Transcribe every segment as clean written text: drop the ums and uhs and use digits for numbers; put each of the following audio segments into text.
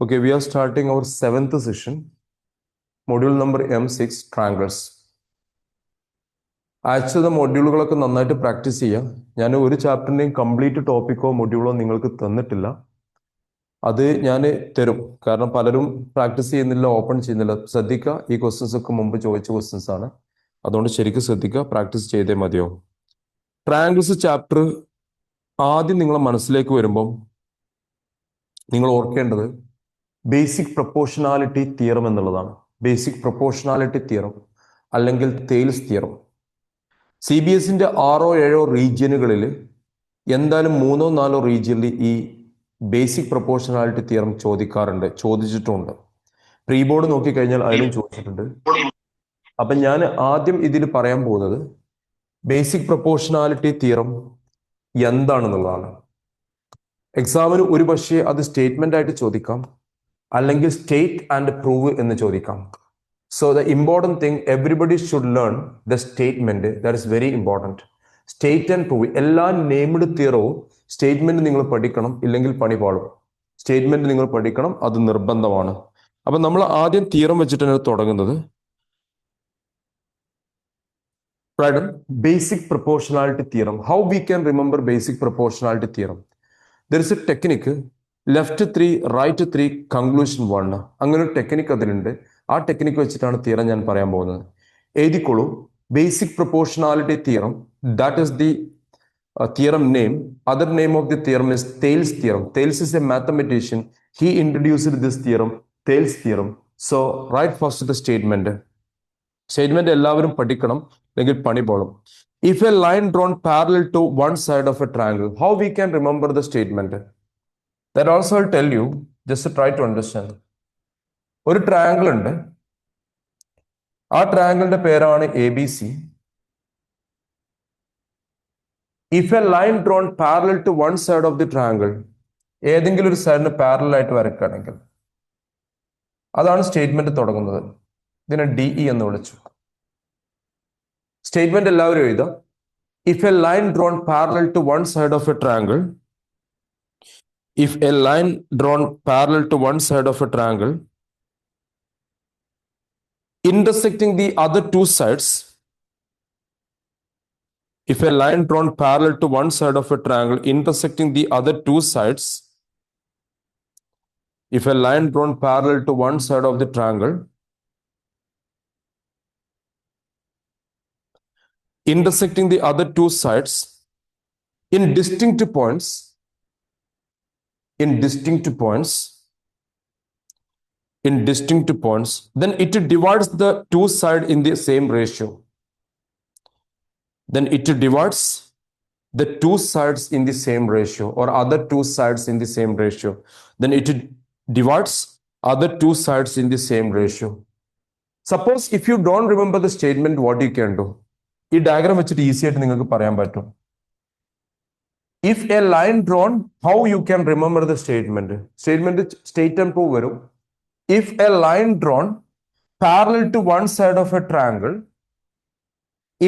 Okay, we are starting our 7th session, module number M6, triangles. ആഴ്ചത്തെ മൊഡ്യൂളുകളൊക്കെ നന്നായിട്ട് practice ചെയ്യാം. ഞാൻ ഒരു ചാപ്റ്ററിൻ്റെയും കംപ്ലീറ്റ് ടോപ്പിക്കോ മൊഡ്യൂളോ നിങ്ങൾക്ക് തന്നിട്ടില്ല. അത് ഞാൻ തരും, കാരണം പലരും പ്രാക്ടീസ് ചെയ്യുന്നില്ല, ഓപ്പൺ ചെയ്യുന്നില്ല. ശ്രദ്ധിക്കുക, ഈ ക്വസ്റ്റ്യൻസ് ഒക്കെ മുമ്പ് ചോദിച്ച ക്വസ്റ്റ്യൻസ് ആണ്. അതുകൊണ്ട് ശരിക്കും ശ്രദ്ധിക്കുക, പ്രാക്ടീസ് ചെയ്തേ മതിയോ. ട്രയാങ്കിൾസ് ചാപ്റ്റർ ആദ്യം നിങ്ങളെ മനസ്സിലേക്ക് വരുമ്പം നിങ്ങൾ ഓർക്കേണ്ടത് ബേസിക് പ്രൊപ്പോർഷണാലിറ്റി തിയറം എന്നുള്ളതാണ്. ബേസിക് പ്രൊപ്പോർഷണാലിറ്റി തിയറം അല്ലെങ്കിൽ തെയിൽസ് തിയറം. CBSE 6-7 റീജിയനുകളിൽ എന്തായാലും 3-4 റീജിയനിൽ ഈ ബേസിക് പ്രൊപ്പോർഷണാലിറ്റി തിയറം ചോദിച്ചിട്ടുണ്ട്. പ്രീ ബോർഡ് നോക്കിക്കഴിഞ്ഞാൽ അതിലും ചോദിച്ചിട്ടുണ്ട്. അപ്പം ഞാൻ ആദ്യം ഇതിൽ പറയാൻ പോകുന്നത് ബേസിക് പ്രൊപ്പോർഷണാലിറ്റി തിയറം എന്താണെന്നുള്ളതാണ്. എക്സാമിന് ഒരു പക്ഷേ അത് സ്റ്റേറ്റ്മെന്റ് ആയിട്ട് ചോദിക്കാം, അല്ലെങ്കിൽ സ്റ്റേറ്റ് ആൻഡ് പ്രൂവ് എന്ന് ചോദിക്കാം. So the important thing, everybody should learn the statement. That is very important. State and prove. എല്ലാ നേംഡ് തിയറവും സ്റ്റേറ്റ്മെന്റ് നിങ്ങൾ പഠിക്കണം, ഇല്ലെങ്കിൽ പണി പാളും. സ്റ്റേറ്റ്മെന്റ് നിങ്ങൾ പഠിക്കണം, അത് നിർബന്ധമാണ്. അപ്പൊ നമ്മൾ ആദ്യം തിയറം വെച്ചിട്ടാണ് തുടങ്ങുന്നത്. Basic proportionality theorem. How we can remember basic proportionality theorem? There is a technique, left 3, right 3, conclusion 1. അങ്ങനെ ഒരു ടെക്നിക്ക് അതിലുണ്ട്. ആ ടെക്നിക്ക് വെച്ചിട്ടാണ് തിയറം ഞാൻ പറയാൻ പോകുന്നത്. എഴുതിക്കോളൂ, basic proportionality theorem. That is the theorem name. Other name of the theorem is Thales theorem. Thales is a mathematician. He introduced this theorem, Thales theorem. So write first the statement. Statement എല്ലാവരും പഠിക്കണം, അല്ലെങ്കിൽ പണി പോകണം. If a line drawn parallel to one side of a triangle, how we can remember the statement? That also I'll tell you, just to try to understand. ഒരു ട്രയാങ്കിൾ ഉണ്ട്, ആ ട്രയാങ്കിളിന്റെ പേരാണ് ABC. If a line drawn parallel to one side of the triangle, ഏതെങ്കിലും ഒരു സൈഡിന് parallel ആയിട്ട് വരക്കുകയാണെങ്കിൽ, അതാണ് സ്റ്റേറ്റ്മെന്റ് തുടങ്ങുന്നത്. ഇതിനെ DE എന്ന് വിളിച്ചു. സ്റ്റേറ്റ്മെന്റ് എല്ലാവരും എഴുതാം. If a line drawn parallel to one side of a triangle, if a line drawn parallel to one side of a triangle intersecting the other two sides, if a line drawn parallel to one side of a triangle intersecting the other two sides, if a line drawn parallel to one side of the triangle intersecting the other two sides in distinct points, then it divides the two sides in the same ratio. Then it divides the two sides in the same ratio, or other two sides in the same ratio. Then it divides other two sides in the same ratio. Suppose if you don't remember the statement, what you can do? ഈ diagram വെച്ചിട്ട് easy ആയിട്ട് നിങ്ങൾക്ക് പറയാൻ പറ്റും. If a line drawn, how you can remember the statement? Statement state and prove വരും. If a line drawn parallel to one side of a triangle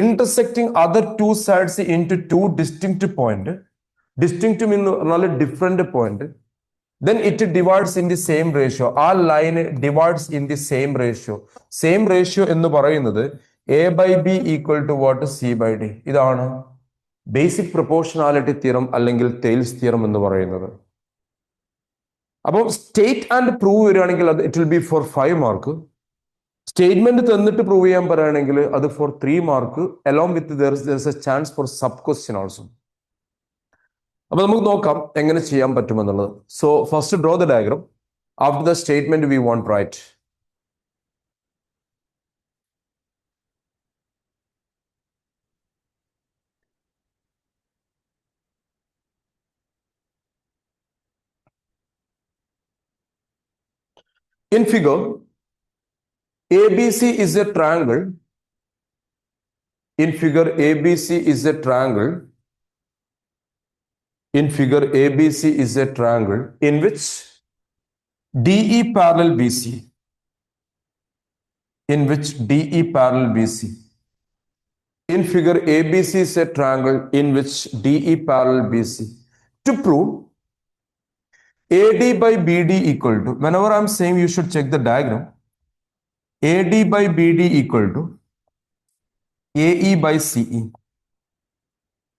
intersecting other two sides into two distinct point, distinct mean different point, then it divides in the same ratio. ആ line divides in the same ratio. Same ratio എന്ന് പറയുന്നത് A/B equal to what? C/D. ഇതാണ് basic proportionality theorem അല്ലെങ്കിൽ Thales theorem എന്ന് പറയുന്നത്. അപ്പോൾ state and prove വരികയാണെങ്കിൽ അത് it will be for 5 mark. Statement തന്നിട്ട് പ്രൂവ് ചെയ്യാൻ പറയുകയാണെങ്കിൽ അത് for 3 mark. Along with there is a chance for sub question also. അപ്പൊ നമുക്ക് നോക്കാം എങ്ങനെ ചെയ്യാൻ പറ്റുമെന്നുള്ളത്. So first draw the diagram. After the statement we want write. In figure, ABC is a triangle. In figure, ABC is a triangle. In figure, ABC is a triangle in which DE parallel BC. In which DE parallel BC. In figure, ABC is a triangle in which DE parallel BC. To prove AD by BD equal to, whenever I'm saying you should check the diagram, AD by BD equal to AE by CE.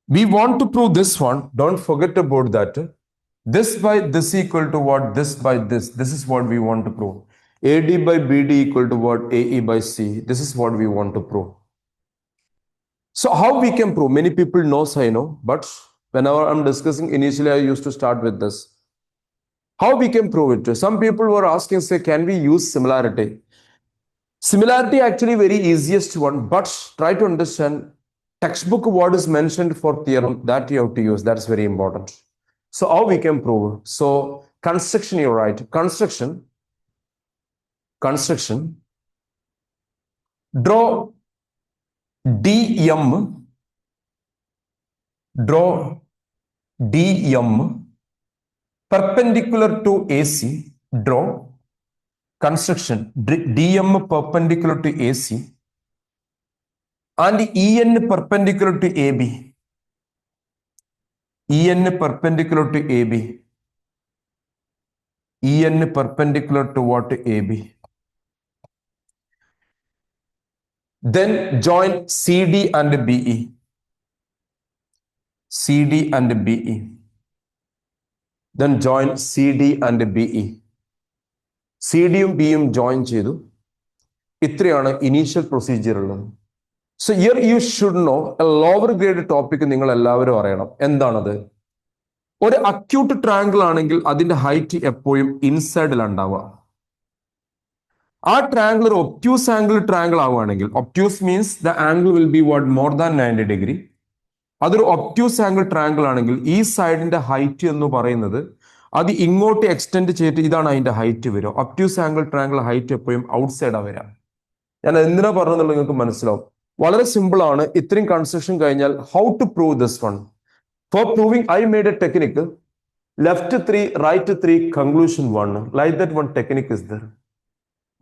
We want to prove this one. Don't forget about that. This by this equal to what? This by this. This is what we want to prove. AD by BD equal to what? AE by CE. This is what we want to prove. So how we can prove? Many people knows I know, but whenever I'm discussing, initially I used to start with this. How we can prove it? Some people were asking, say, can we use similarity? Similarity actually very easiest one, but try to understand textbook what is mentioned for theorem that you have to use. That is very important. So how we can prove? So construction, you're right. Construction. Draw DM. Draw DM perpendicular to AC. Draw construction DM perpendicular to AC and EN perpendicular to AB. EN perpendicular to AB. EN perpendicular to what? AB. Then join CD and BE. CD and BE. Then join CD and BE. സിഡിയും ബിയും join ചെയ്തു. ഇത്രയാണ് initial procedure ഉള്ളത്. So here you should know A lower grade topic നിങ്ങൾ എല്ലാവരും അറിയണം. എന്താണത്? ഒരു acute triangle ആണെങ്കിൽ അതിന്റെ ഹൈറ്റ് എപ്പോഴും ഇൻസൈഡിലാണ് ഉണ്ടാവുക. ആ ട്രയാങ്കിൾ ഒരു ഒബ്റ്റ്യൂസ് ആംഗിൾ ട്രയാങ്കിൾ ആവുകയാണെങ്കിൽ, obtuse means the angle will be what? More than 90 degree. അതൊരു ഒബ്റ്റ്യൂസ് ആംഗിൾ ട്രയാങ്കിൾ ആണെങ്കിൽ ഈ സൈഡിന്റെ ഹൈറ്റ് എന്ന് പറയുന്നത് അത് ഇങ്ങോട്ട് എക്സ്റ്റെൻഡ് ചെയ്തിട്ട് ഇതാണ് അതിന്റെ ഹൈറ്റ് വരിക. ഒബ്റ്റ്യൂസ് ആംഗിൾ ട്രയാങ്കിൾ ഹൈറ്റ് എപ്പോഴും ഔട്ട് സൈഡാണ് വരിക. ഞാൻ എന്തിനാ പറഞ്ഞതെന്നുള്ളത് നിങ്ങൾക്ക് മനസ്സിലാവും. വളരെ സിമ്പിൾ ആണ്. ഇത്രയും കൺസ്ട്രക്ഷൻ കഴിഞ്ഞാൽ how to prove this one? For proving I made a technique left 3 right 3 conclusion 1. Like that one technique is there.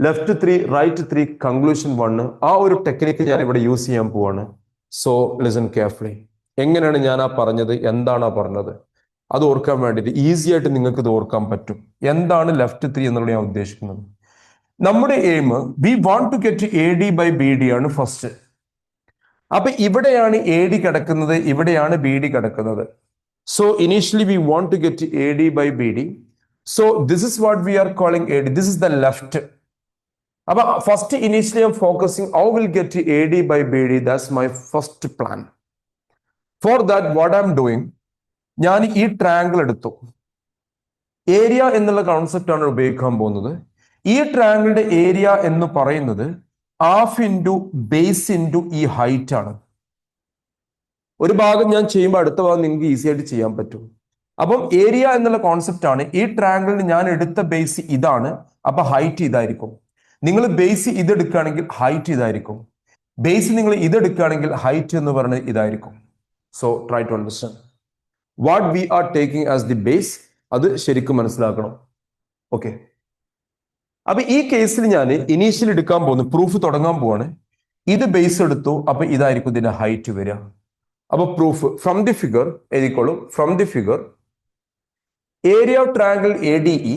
Left 3 right 3 conclusion 1. ആ ഒരു ടെക്നിക്ക് ഞാൻ ഇവിടെ യൂസ് ചെയ്യാൻ പോവാണ്. So listen carefully. എങ്ങനെയാണ് ഞാൻ ആ പറഞ്ഞത്? എന്താണ് പറഞ്ഞത്? അത് ഓർക്കാൻ വേണ്ടിയിട്ട് ഈസി ആയിട്ട് നിങ്ങൾക്ക് ഇത് ഓർക്കാൻ പറ്റും. എന്താണ് ലെഫ്റ്റ് 3 എന്നുള്ള ഞാൻ ഉദ്ദേശിക്കുന്നത്? നമ്മുടെ aim we want to get AD by BD ആണ് ഫസ്റ്റ്. അപ്പൊ ഇവിടെയാണ് AD കിടക്കുന്നത്, ഇവിടെയാണ് BD കിടക്കുന്നത്. So initially we want to get AD by BD. So this is what we are calling AD. This is the left. അപ്പൊ first initially I am focusing how will get AD by BD. That's my first plan. For that what I am doing, ഞാൻ ഈ triangle എടുത്തു. Area എന്നുള്ള concept ആണ് ഉപയോഗിക്കാൻ പോകുന്നത്. ഈ ട്രയാങ്കിളിന്റെ ഏരിയ എന്ന് പറയുന്നത് ഹാഫ് ഇൻറ്റു ബേസ് ഇൻറ്റു ഈ ഹൈറ്റ് ആണ്. ഒരു ഭാഗം ഞാൻ ചെയ്യുമ്പോൾ അടുത്ത ഭാഗം നിങ്ങൾക്ക് ഈസി ആയിട്ട് ചെയ്യാൻ പറ്റും. അപ്പം ഏരിയ എന്നുള്ള കോൺസെപ്റ്റ് ആണ്. ഈ ട്രയാങ്കിളിന് ഞാൻ എടുത്ത ബേസ് ഇതാണ്, അപ്പൊ ഹൈറ്റ് ഇതായിരിക്കും. നിങ്ങൾ ബേസ് ഇതെടുക്കുകയാണെങ്കിൽ ഹൈറ്റ് ഇതായിരിക്കും. ബേസ് നിങ്ങൾ ഇതെടുക്കുകയാണെങ്കിൽ ഹൈറ്റ് എന്ന് പറയുന്നത് ഇതായിരിക്കും. So try to understand what we are taking as the base. അത് ശരിക്കും മനസ്സിലാക്കണം. ഓക്കെ, അപ്പൊ ഈ കേസിൽ ഞാൻ ഇനീഷ്യൽ എടുക്കാൻ പോകുന്നു, പ്രൂഫ് തുടങ്ങാൻ പോവാണ്. ഇത് ബേസ് എടുത്തു, അപ്പൊ ഇതായിരിക്കും ഇതിന്റെ ഹൈറ്റ് വരിക. അപ്പൊ പ്രൂഫ് ഫ്രം ദി ഫിഗർ എഴുതിക്കോളൂ. From the figure area of triangle ADE.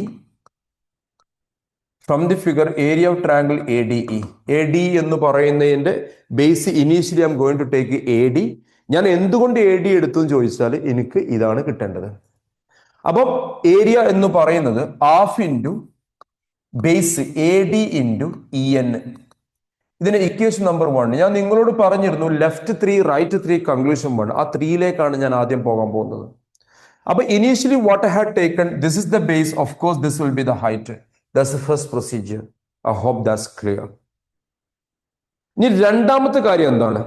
From the figure area of triangle ADE. AD എന്ന് പറയുന്നതിന്റെ base initially I am going to take AD. ഞാൻ എന്തുകൊണ്ട് AD എടുത്തു എന്ന് ചോദിച്ചാൽ എനിക്ക് ഇതാണ് കിട്ടേണ്ടത്. അപ്പം ഏരിയ എന്ന് പറയുന്നത് half into base AD into EN. ഇതിന്റെ ഇക്വേഷൻ നമ്പർ 1 ഞാൻ നിങ്ങളോട് പറഞ്ഞിരുന്നു. Left 3 right 3 conclusion 1. ആ 3യിലേക്കാണ് ഞാൻ ആദ്യം പോകാൻ പോകുന്നത്. അപ്പൊ initially what I had taken, this is the base. Of course this will be the height. That's the first procedure. I hope that's clear. ഇനി രണ്ടാമത്തെ കാര്യം എന്താണ്?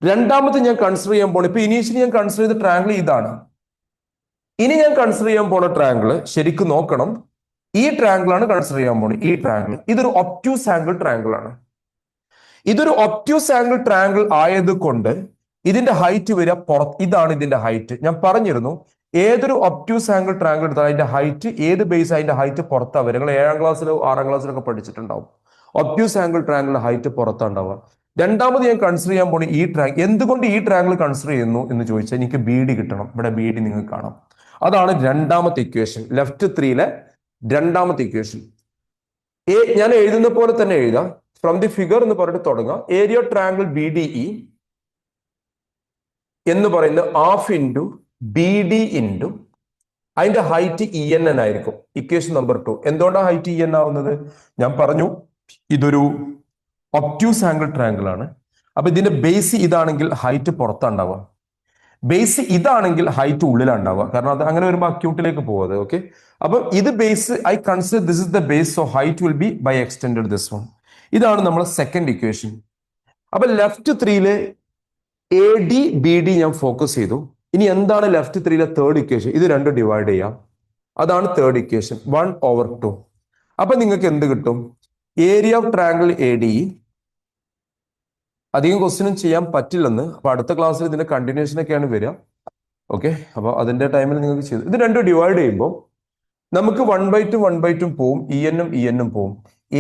രണ്ടാമത്തെ ഞാൻ കൺസിഡർ ചെയ്യാൻ പോണ, ഇപ്പൊ ഇനീഷ്യലി ഞാൻ കൺസിഡർ ചെയ്ത ട്രയാങ്കിൾ ഇതാണ്. ഇനി ഞാൻ കൺസിഡർ ചെയ്യാൻ പോണ ട്രയാങ്കിൾ ശരിക്കും നോക്കണം. ഈ ട്രയാങ്കിൾ ആണ് കൺസിഡർ ചെയ്യാൻ പോകുന്നത്. ഈ ട്രയാങ്കിൾ ഇതൊരു ഒബ്റ്റ്യൂസ് ആംഗിൾ ട്രയാങ്കിൾ ആണ്. ഇതൊരു ഒബ്റ്റ്യൂസ് ആംഗിൾ ട്രയാങ്കിൾ ആയതുകൊണ്ട് ഇതിന്റെ ഹൈറ്റ് വരിക പുറത്ത്. ഇതാണ് ഇതിന്റെ ഹൈറ്റ്. ഞാൻ പറഞ്ഞിരുന്നു ഏതൊരു ഒബ്റ്റ്യൂസ് ആംഗിൾ ട്രയാങ്കിൾ എടുത്താൽ അതിന്റെ ഹൈറ്റ് ഏത് ബേസ് അതിന്റെ ഹൈറ്റ് പുറത്താ വരിക. നിങ്ങൾ 7ാം ക്ലാസ്സിലോ 6ാം ക്ലാസ്സിലൊക്കെ പഠിച്ചിട്ടുണ്ടാവും. ഒബ്റ്റ്യൂസ് ആംഗിൾ ട്രയാങ്കിളിന്റെ ഹൈറ്റ് പുറത്താണ്ടാവുക. രണ്ടാമത് ഞാൻ കൺസിഡർ ചെയ്യാൻ പോകുന്ന ഈ ട്രയാങ്കിൾ. എന്തുകൊണ്ട് ഈ ട്രയാങ്കിൾ കൺസിഡർ ചെയ്യുന്നു എന്ന് ചോദിച്ചാൽ എനിക്ക് BD കിട്ടണം. ഇവിടെ BD നിങ്ങൾക്ക് കാണാം. അതാണ് രണ്ടാമത്തെ ഇക്വേഷൻ, ലെഫ്റ്റ് 3-ലെ രണ്ടാമത്തെ ഇക്വേഷൻ. ഞാൻ എഴുതുന്ന പോലെ തന്നെ എഴുതാം. ഫ്രം ദി ഫിഗർ എന്ന് പറഞ്ഞിട്ട് തുടങ്ങാം. Area triangle B D E എന്ന് പറയുന്നത് half into B D into അതിന്റെ ഹൈറ്റ് ഇ എൻ എൻ ആയിരിക്കും. Equation number 2. എന്തുകൊണ്ടാണ് ഹൈറ്റ് ഇ എൻ ആവുന്നത്? ഞാൻ പറഞ്ഞു ഇതൊരു ഒബ്റ്റ്യൂസ് ആംഗിൾ ട്രയാങ്കിൾ ആണ്. അപ്പൊ ഇതിന്റെ ബേസ് ഇതാണെങ്കിൽ ഹൈറ്റ് പുറത്താണ്ടാവുക, ബേസ് ഇതാണെങ്കിൽ ഹൈറ്റ് ഉള്ളിലുണ്ടാവുക. കാരണം അത് അങ്ങനെ വരുമ്പോൾ അക്യൂട്ടിലേക്ക് പോകുന്നത്. ഓക്കെ, അപ്പൊ ഇത് base, I consider this is the base, so height will be by extended this one. ഇതാണ് നമ്മുടെ സെക്കൻഡ് ഇക്വേഷൻ. അപ്പൊ ലെഫ്റ്റ് 3-ലെ എ ഡി ബി ഡി ഞാൻ ഫോക്കസ് ചെയ്തു. ഇനി എന്താണ് ലെഫ്റ്റ് 3-ലെ തേർഡ് ഇക്വേഷൻ? ഇത് രണ്ടും ഡിവൈഡ് ചെയ്യാം. അതാണ് തേർഡ് ഇക്വേഷൻ, 1/2. അപ്പൊ നിങ്ങൾക്ക് എന്ത് കിട്ടും? Area of triangle A D. അധികം ക്വസ്റ്റ്യനും ചെയ്യാൻ പറ്റില്ലെന്ന്, അപ്പൊ അടുത്ത ക്ലാസ്സിൽ ഇതിന്റെ കണ്ടിന്യൂഷൻ ഒക്കെയാണ് വരിക. ഓക്കെ, അപ്പൊ അതിന്റെ ടൈമിൽ നിങ്ങൾക്ക് ചെയ്തു. ഇത് രണ്ടും ഡിവൈഡ് ചെയ്യുമ്പോൾ നമുക്ക് 1/2 പോവും, ഇ എന്നും പോവും.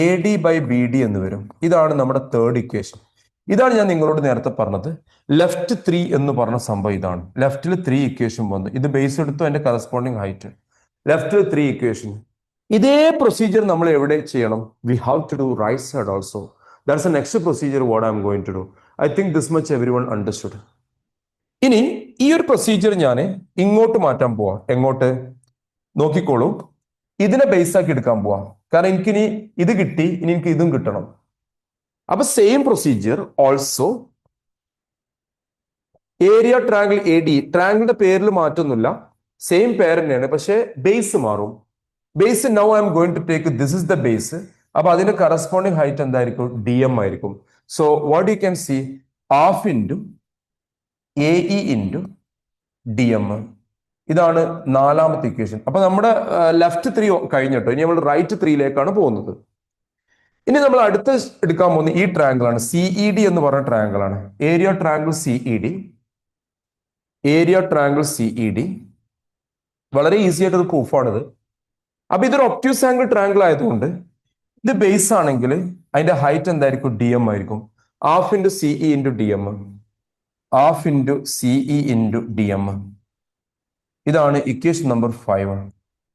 A D by B D എന്ന് വരും. ഇതാണ് നമ്മുടെ തേർഡ് ഇക്വേഷൻ. ഇതാണ് ഞാൻ നിങ്ങളോട് നേരത്തെ പറഞ്ഞത്. ലെഫ്റ്റ് 3 എന്ന് പറഞ്ഞ സംഭവം ഇതാണ്. ലെഫ്റ്റിൽ 3 ഇക്വേഷൻ വന്നു. ഇത് ബേസ് എടുത്തു അതിന്റെ കറസ്പോണ്ടിങ് ഹൈറ്റ്. ലെഫ്റ്റിൽ 3 ഇക്വേഷൻ. ഇതേ പ്രൊസീജിയർ നമ്മൾ എവിടെ ചെയ്യണം? We have to do right side also. That's a next procedure what I am going to do. I think this much everyone understood. ഇനി ഈ ഒരു പ്രൊസീജിയർ ഞാൻ ഇങ്ങോട്ട് മാറ്റാൻ പോവാം. എങ്ങോട്ട്? നോക്കിക്കോളൂ, ഇതിനെ ബേസ് ആക്കി എടുക്കാൻ പോവാം. കാരണം എനിക്കിനി ഇത് കിട്ടി, ഇനി എനിക്ക് ഇതും കിട്ടണം. അപ്പൊ same procedure also. Area triangle A D, ട്രയാങ്കിളിന്റെ പേരിൽ മാറ്റൊന്നുമില്ല, സെയിം പേര് തന്നെയാണ്, പക്ഷെ ബേസ് മാറും. Base now I am going to take this is the base. അപ്പൊ അതിന്റെ കറസ്പോണ്ടിങ് ഹൈറ്റ് എന്തായിരിക്കും? ഡി എം ആയിരിക്കും. So what you can see, half into A E into D M. ഇതാണ് നാലാമത്തെ ഇക്വേഷൻ. അപ്പൊ നമ്മുടെ ലെഫ്റ്റ് 3 കഴിഞ്ഞിട്ടോ, ഇനി നമ്മൾ റൈറ്റ് 3-ലേക്കാണ് പോകുന്നത്. ഇനി നമ്മൾ അടുത്ത് എടുക്കാൻ പോകുന്ന ഈ ട്രയാങ്കിൾ ആണ്, സിഇ ഡി എന്ന് പറഞ്ഞ ട്രയാങ്കിൾ ആണ്. Area triangle C E D. Area triangle C E D വളരെ ഈസി ആയിട്ട് പ്രൂഫാണിത്. അപ്പൊ ഇതൊരു ഒബ്റ്റ്യൂസ് ആംഗിൾ ട്രയാങ്കിൾ ആയതുകൊണ്ട് ഇത് ബേസ് ആണെങ്കിൽ അതിന്റെ ഹൈറ്റ് എന്തായിരിക്കും? ഡി എം ആയിരിക്കും. Half into C E into D M. Half into C E into D M. ഇതാണ് ഇക്വേഷൻ നമ്പർ 5.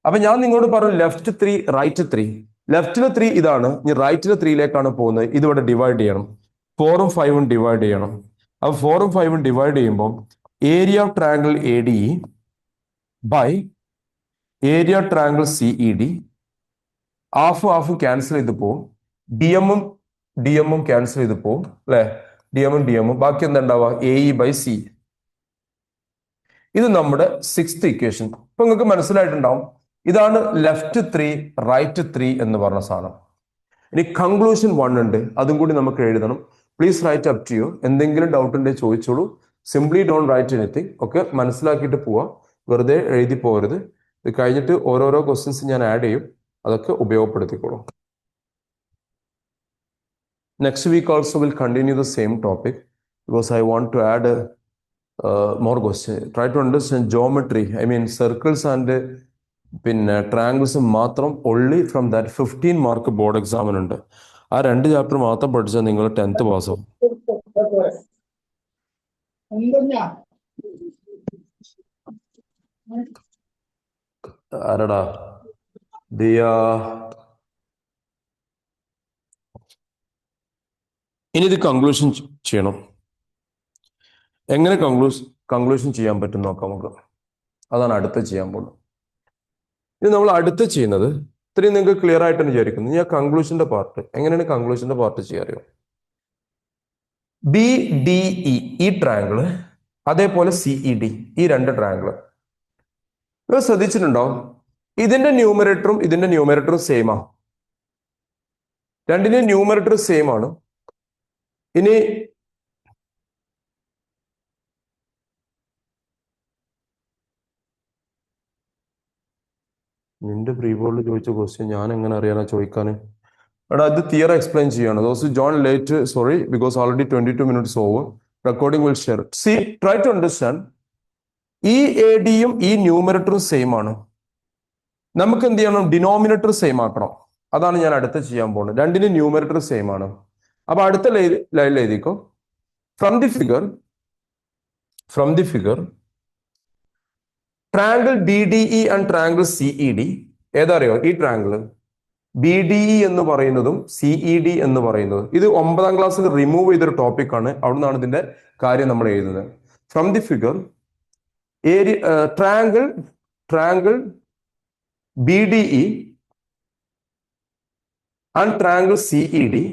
അപ്പൊ ഞാൻ നിങ്ങളോട് പറഞ്ഞു ലെഫ്റ്റ് 3 റൈറ്റ് 3. ലെഫ്റ്റിലെ 3 ഇതാണ്, ഇനി റൈറ്റിലെ 3-ലേക്കാണ് പോകുന്നത്. ഇതിവിടെ ഡിവൈഡ് ചെയ്യണം. 4ഉം 5ഉം ഡിവൈഡ് ചെയ്യണം. അപ്പൊ 4ഉം 5ഉം ഡിവൈഡ് ചെയ്യുമ്പോൾ area of triangle A D by area triangle C E D. ഹാഫും ക്യാൻസൽ ചെയ്ത് പോവും. ഡി എമ്മും ക്യാൻസൽ ചെയ്ത് പോവും അല്ലെ? ഡി എമ്മും ബാക്കി എന്താ ഉണ്ടാവുക? A E by C. ഇത് നമ്മുടെ 6th ഇക്വേഷൻ. ഇപ്പൊ നിങ്ങൾക്ക് മനസ്സിലായിട്ടുണ്ടാവും, ഇതാണ് ലെഫ്റ്റ് 3 റൈറ്റ് 3 എന്ന് പറഞ്ഞ സാധനം. ഇനി കൺക്ലൂഷൻ 1 ഉണ്ട്, അതും കൂടി നമുക്ക് എഴുതണം. Please write up to you. എന്തെങ്കിലും ഡൗട്ട് ഉണ്ടെങ്കിൽ ചോദിച്ചോളൂ. Simply don't write anything. ഒക്കെ മനസ്സിലാക്കിയിട്ട് പോവാ, വെറുതെ എഴുതി പോകരുത്. ഇത് കഴിഞ്ഞിട്ട് ഓരോരോ ക്വസ്റ്റ്യൻസ് ഞാൻ ആഡ് ചെയ്യും, അതൊക്കെ ഉപയോഗപ്പെടുത്തിക്കോളും. Next week also will continue the same topic because I want to add more question. Try to understand geometry. I mean circles and പിന്നെ ട്രയാങ്കിൾസ് മാത്രം only from that 15 mark board എക്സാമിനുണ്ട്. ആ 2 chapter മാത്രം പഠിച്ചാൽ നിങ്ങൾ 10th പാസ്സാവും. ആരടാ ദിയ? ഇനി ഇത് കൺക്ലൂഷൻ ചെയ്യണം. എങ്ങനെ കൺക്ലൂഷൻ ചെയ്യാൻ പറ്റും നോക്കാം നമുക്ക്. അതാണ് അടുത്ത് ചെയ്യാൻ പോകുന്നത്. ഇത് നമ്മൾ അടുത്ത് ചെയ്യുന്നത് ഇത്രയും നിങ്ങൾക്ക് ക്ലിയർ ആയിട്ട് വിചാരിക്കുന്നു. ഞാൻ കൺക്ലൂഷന്റെ പാർട്ട് എങ്ങനെയാണ് കൺക്ലൂഷന്റെ പാർട്ട് ചെയ്യാറിയോ? ബി ഡി ഇ ഈ ട്രയാങ്കിള്, അതേപോലെ സിഇ ഡി ഈ 2 ട്രയാങ്കിള് നിങ്ങൾ ശ്രദ്ധിച്ചിട്ടുണ്ടോ? ഇതിന്റെ ന്യൂമറേറ്ററും സെയിമാ. രണ്ടിന്റെ ന്യൂമറേറ്റർ സെയിം ആണ്. ഇനി നിന്റെ പ്രീ ബോർഡിൽ ചോദിച്ച ക്വസ്റ്റ്യൻ ഞാൻ എങ്ങനെ അറിയാനാ ചോദിക്കാൻ? എടാ ഇത് തിയർ എക്സ്പ്ലെയിൻ ചെയ്യാണ്. Those join late, sorry, because already 22 minutes over. Recording will share. See try to understand. ഈ എ ഡിയും ഈ ന്യൂമറേറ്ററും സെയിം ആണ്. നമുക്ക് എന്ത് ചെയ്യണം? ഡിനോമിനേറ്റർ സെയിം ആക്കണം. അതാണ് ഞാൻ അടുത്ത് ചെയ്യാൻ പോകുന്നത്. രണ്ടിനും ന്യൂമറേറ്റർ സെയിം ആണ്. അപ്പൊ അടുത്ത ലൈനിൽ എഴുതിക്കോ, from the figure triangle B D E and triangle C E D ഏതാ അറിയോ? ഈ ട്രയാങ്കിൾ ബി ഡി ഇ എന്ന് പറയുന്നതും സിഇ ഡി എന്ന് പറയുന്നതും ഇത് 9ാം ക്ലാസ്സിൽ റിമൂവ് ചെയ്തൊരു ടോപ്പിക്കാണ്. അവിടെ നിന്നാണ് ഇതിന്റെ കാര്യം നമ്മൾ എഴുതുന്നത്. From the figure triangle B D E and triangle C E D,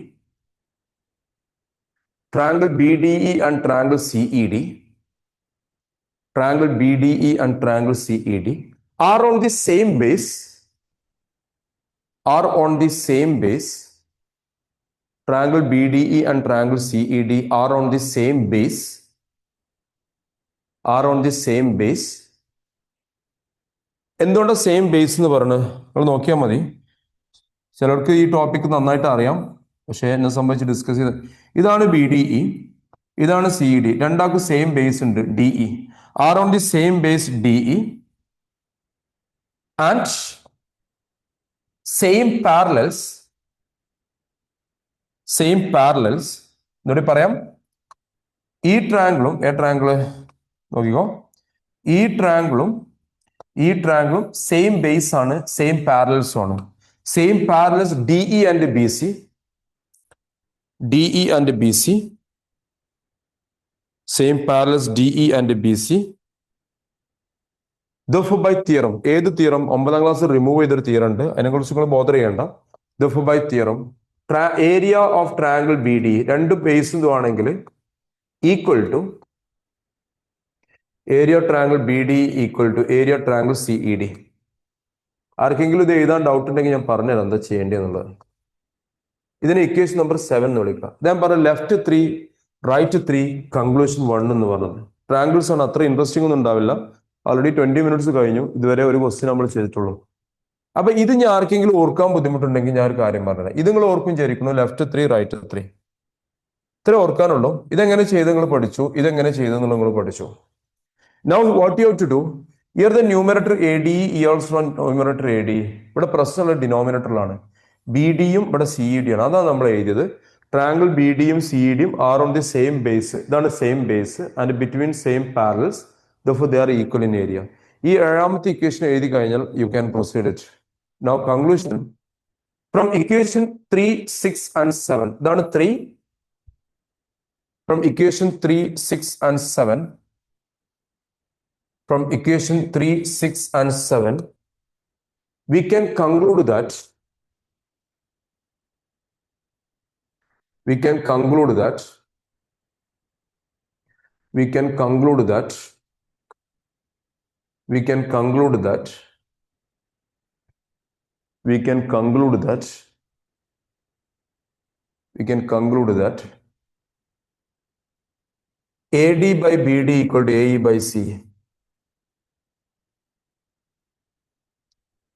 triangle BDE and triangle CED, triangle BDE and triangle CED are on the same base, triangle BDE and triangle CED are on the same base, എന്തുകൊണ്ട് same base എന്ന് പറഞ്ഞത് നിങ്ങൾ നോക്കിയാൽ മതി. ചിലർക്ക് ഈ topic നന്നായിട്ട് അറിയാം, പക്ഷേ എന്നെ സംബന്ധിച്ച് ഡിസ്കസ് ചെയ്ത് ഇതാണ് ബി ഡി ഇ, ഇതാണ് സി ഡി, രണ്ടാൾക്കും സെയിം ബേസ് ഉണ്ട് D E, are on the same base D E and same parallels എന്നൂടെ പറയാം. ഈ ട്രയാങ്കിളും നോക്കിക്കോ, ഈ ട്രയാങ്കിളും സെയിം ബേസ് ആണ്, സെയിം പാരലൽസും ആണ്. Same parallels DE and BC, സെയിം parallels DE and BC. Therefore by theorem, ഏത് തിയറം? 9ാം ക്ലാസ് റിമൂവ് ചെയ്തൊരു തിയറം ഉണ്ട്, അതിനെക്കുറിച്ച് നിങ്ങൾ ബോധർ ചെയ്യേണ്ട. Therefore by theorem, area of triangle B D, രണ്ട് ബേസ് ആണെങ്കിൽ equal to area triangle B D equal to area triangle C E D. ആർക്കെങ്കിലും ഇത് എഴുതാൻ ഡൗട്ട് ഉണ്ടെങ്കിൽ ഞാൻ പറഞ്ഞുതരാം എന്താ ചെയ്യേണ്ടതെന്നുള്ളത്. ഇതിന് ഇക്വേഷൻ നമ്പർ 7 എന്ന് വിളിക്കാം. ഞാൻ പറഞ്ഞു ലെഫ്റ്റ് 3 റൈറ്റ് 3 കൺക്ലൂഷൻ 1 എന്ന് പറഞ്ഞത്. ട്രയാങ്കിൾസ് ആണ്, അത്ര ഇൻട്രസ്റ്റിംഗ് ഒന്നും ഉണ്ടാവില്ല. ഓൾറെഡി 20 മിനിറ്റ്സ് കഴിഞ്ഞു, ഇതുവരെ ഒരു ക്വസ്റ്റ്യൻ നമ്മൾ ചെയ്തിട്ടുള്ളൂ. അപ്പൊ ഇത് ഞാൻ ആർക്കെങ്കിലും ഓർക്കാൻ ബുദ്ധിമുട്ടുണ്ടെങ്കിൽ ഞാൻ ഒരു കാര്യം പറഞ്ഞത്, ഇത് നിങ്ങൾ ഓർക്കും വിചാരിക്കുന്നു, ലെഫ്റ്റ് 3 റൈറ്റ് 3 ഇത്ര ഓർക്കാനുള്ളൂ. ഇതെങ്ങനെ ചെയ്ത് നിങ്ങൾ പഠിച്ചു, ഇതെങ്ങനെ ചെയ്തെന്നുള്ള നിങ്ങൾ പഠിച്ചു. Now what you have to do, here the numerator ADE, also numerator ADE. ഇവിടെ പ്രശ്നമുള്ള ഡിനോമിനേറ്ററിലാണ്. ബി ഡിയും ഇവിടെ CED ആണ്, അതാണ് നമ്മൾ എഴുതിയത്. ട്രയാങ്കിൾ ബി ഡിയും CED are on the same base, ഇതാണ് same base and between same parallels, therefore they are equal in area. ഈ 7ാമത്തെ ഇക്വേഷൻ എഴുതി കഴിഞ്ഞാൽ you can proceed it. Now conclusion from equation 3, 6 and 7, ഇതാണ് 3. From equation 3, 6 and 7, from equation 3, 6 and 7, we can conclude that AD by BD equal to AE by C.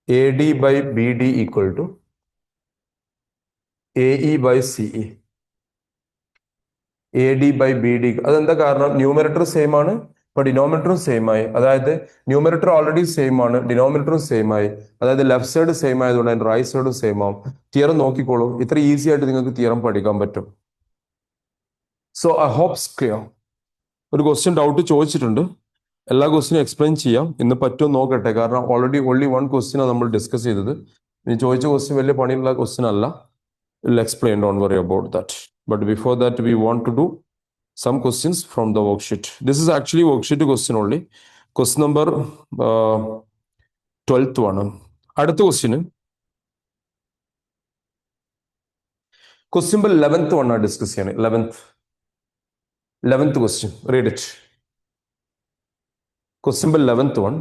AD by BD equal to AE by CE. AD by BD. അതെന്താ കാരണം? Numerator same ആണ്, ഇപ്പൊ ഡിനോമിനേറ്ററും same ആയി. അതായത് numerator already same ആണ്, ഡിനോമിനേറ്ററും same ആയി. അതായത് left side same ആയതുകൊണ്ട് അതിന്റെ റൈറ്റ് സൈഡും സെയിം ആവും. തിയറം നോക്കിക്കോളൂ, ഇത്ര ഈസി ആയിട്ട് നിങ്ങൾക്ക് തിയറം പഠിക്കാൻ പറ്റും. So I hopes clear. ഒരു ക്വസ്റ്റ്യൻ ഡൗട്ട് ചോദിച്ചിട്ടുണ്ട്, എല്ലാ ക്വസ്റ്റിനും എക്സ്പ്ലെയിൻ ചെയ്യാം. ഇന്ന് പറ്റുമോ നോക്കട്ടെ, കാരണം ഓൾറെഡി ഓൺലി 1 ക്വസ്റ്റ്യനാണ് നമ്മൾ ഡിസ്കസ് ചെയ്തത്. ഇനി ചോദിച്ച ക്വസ്റ്റ്യൻ വലിയ പണിയുള്ള ക്വസ്റ്റ്യൻ അല്ല. We'll explain, don't worry about that. But before that, we want to do some questions from the worksheet. This is actually worksheet question only. Question number 12th one. അടുത്ത question question number 11th one ആണ് discuss ചെയ്യണേ. 11th question. Read it. Question number 11th one.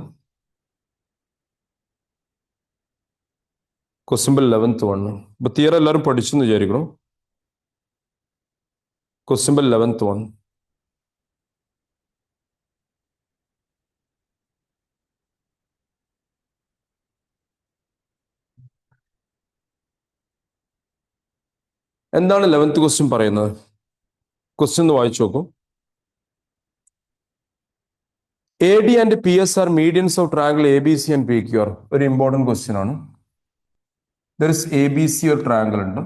Question number 11th one. ഇപ്പൊ theory എല്ലാവരും പഠിച്ചു എന്ന് വിചാരിക്കണം. Question number 11th one. എന്താണ് 11th question പറയുന്നത്? ക്വസ്റ്റ്യൻ ഒന്ന് വായിച്ചു നോക്കൂ. AD and PS are medians of triangle ABC and PQR. ഒരു ഇമ്പോർട്ടൻറ്റ് ക്വസ്റ്റ്യൻ ആണ്. There is ABC ഒരു ട്രയാങ്കിൾ ഉണ്ട്.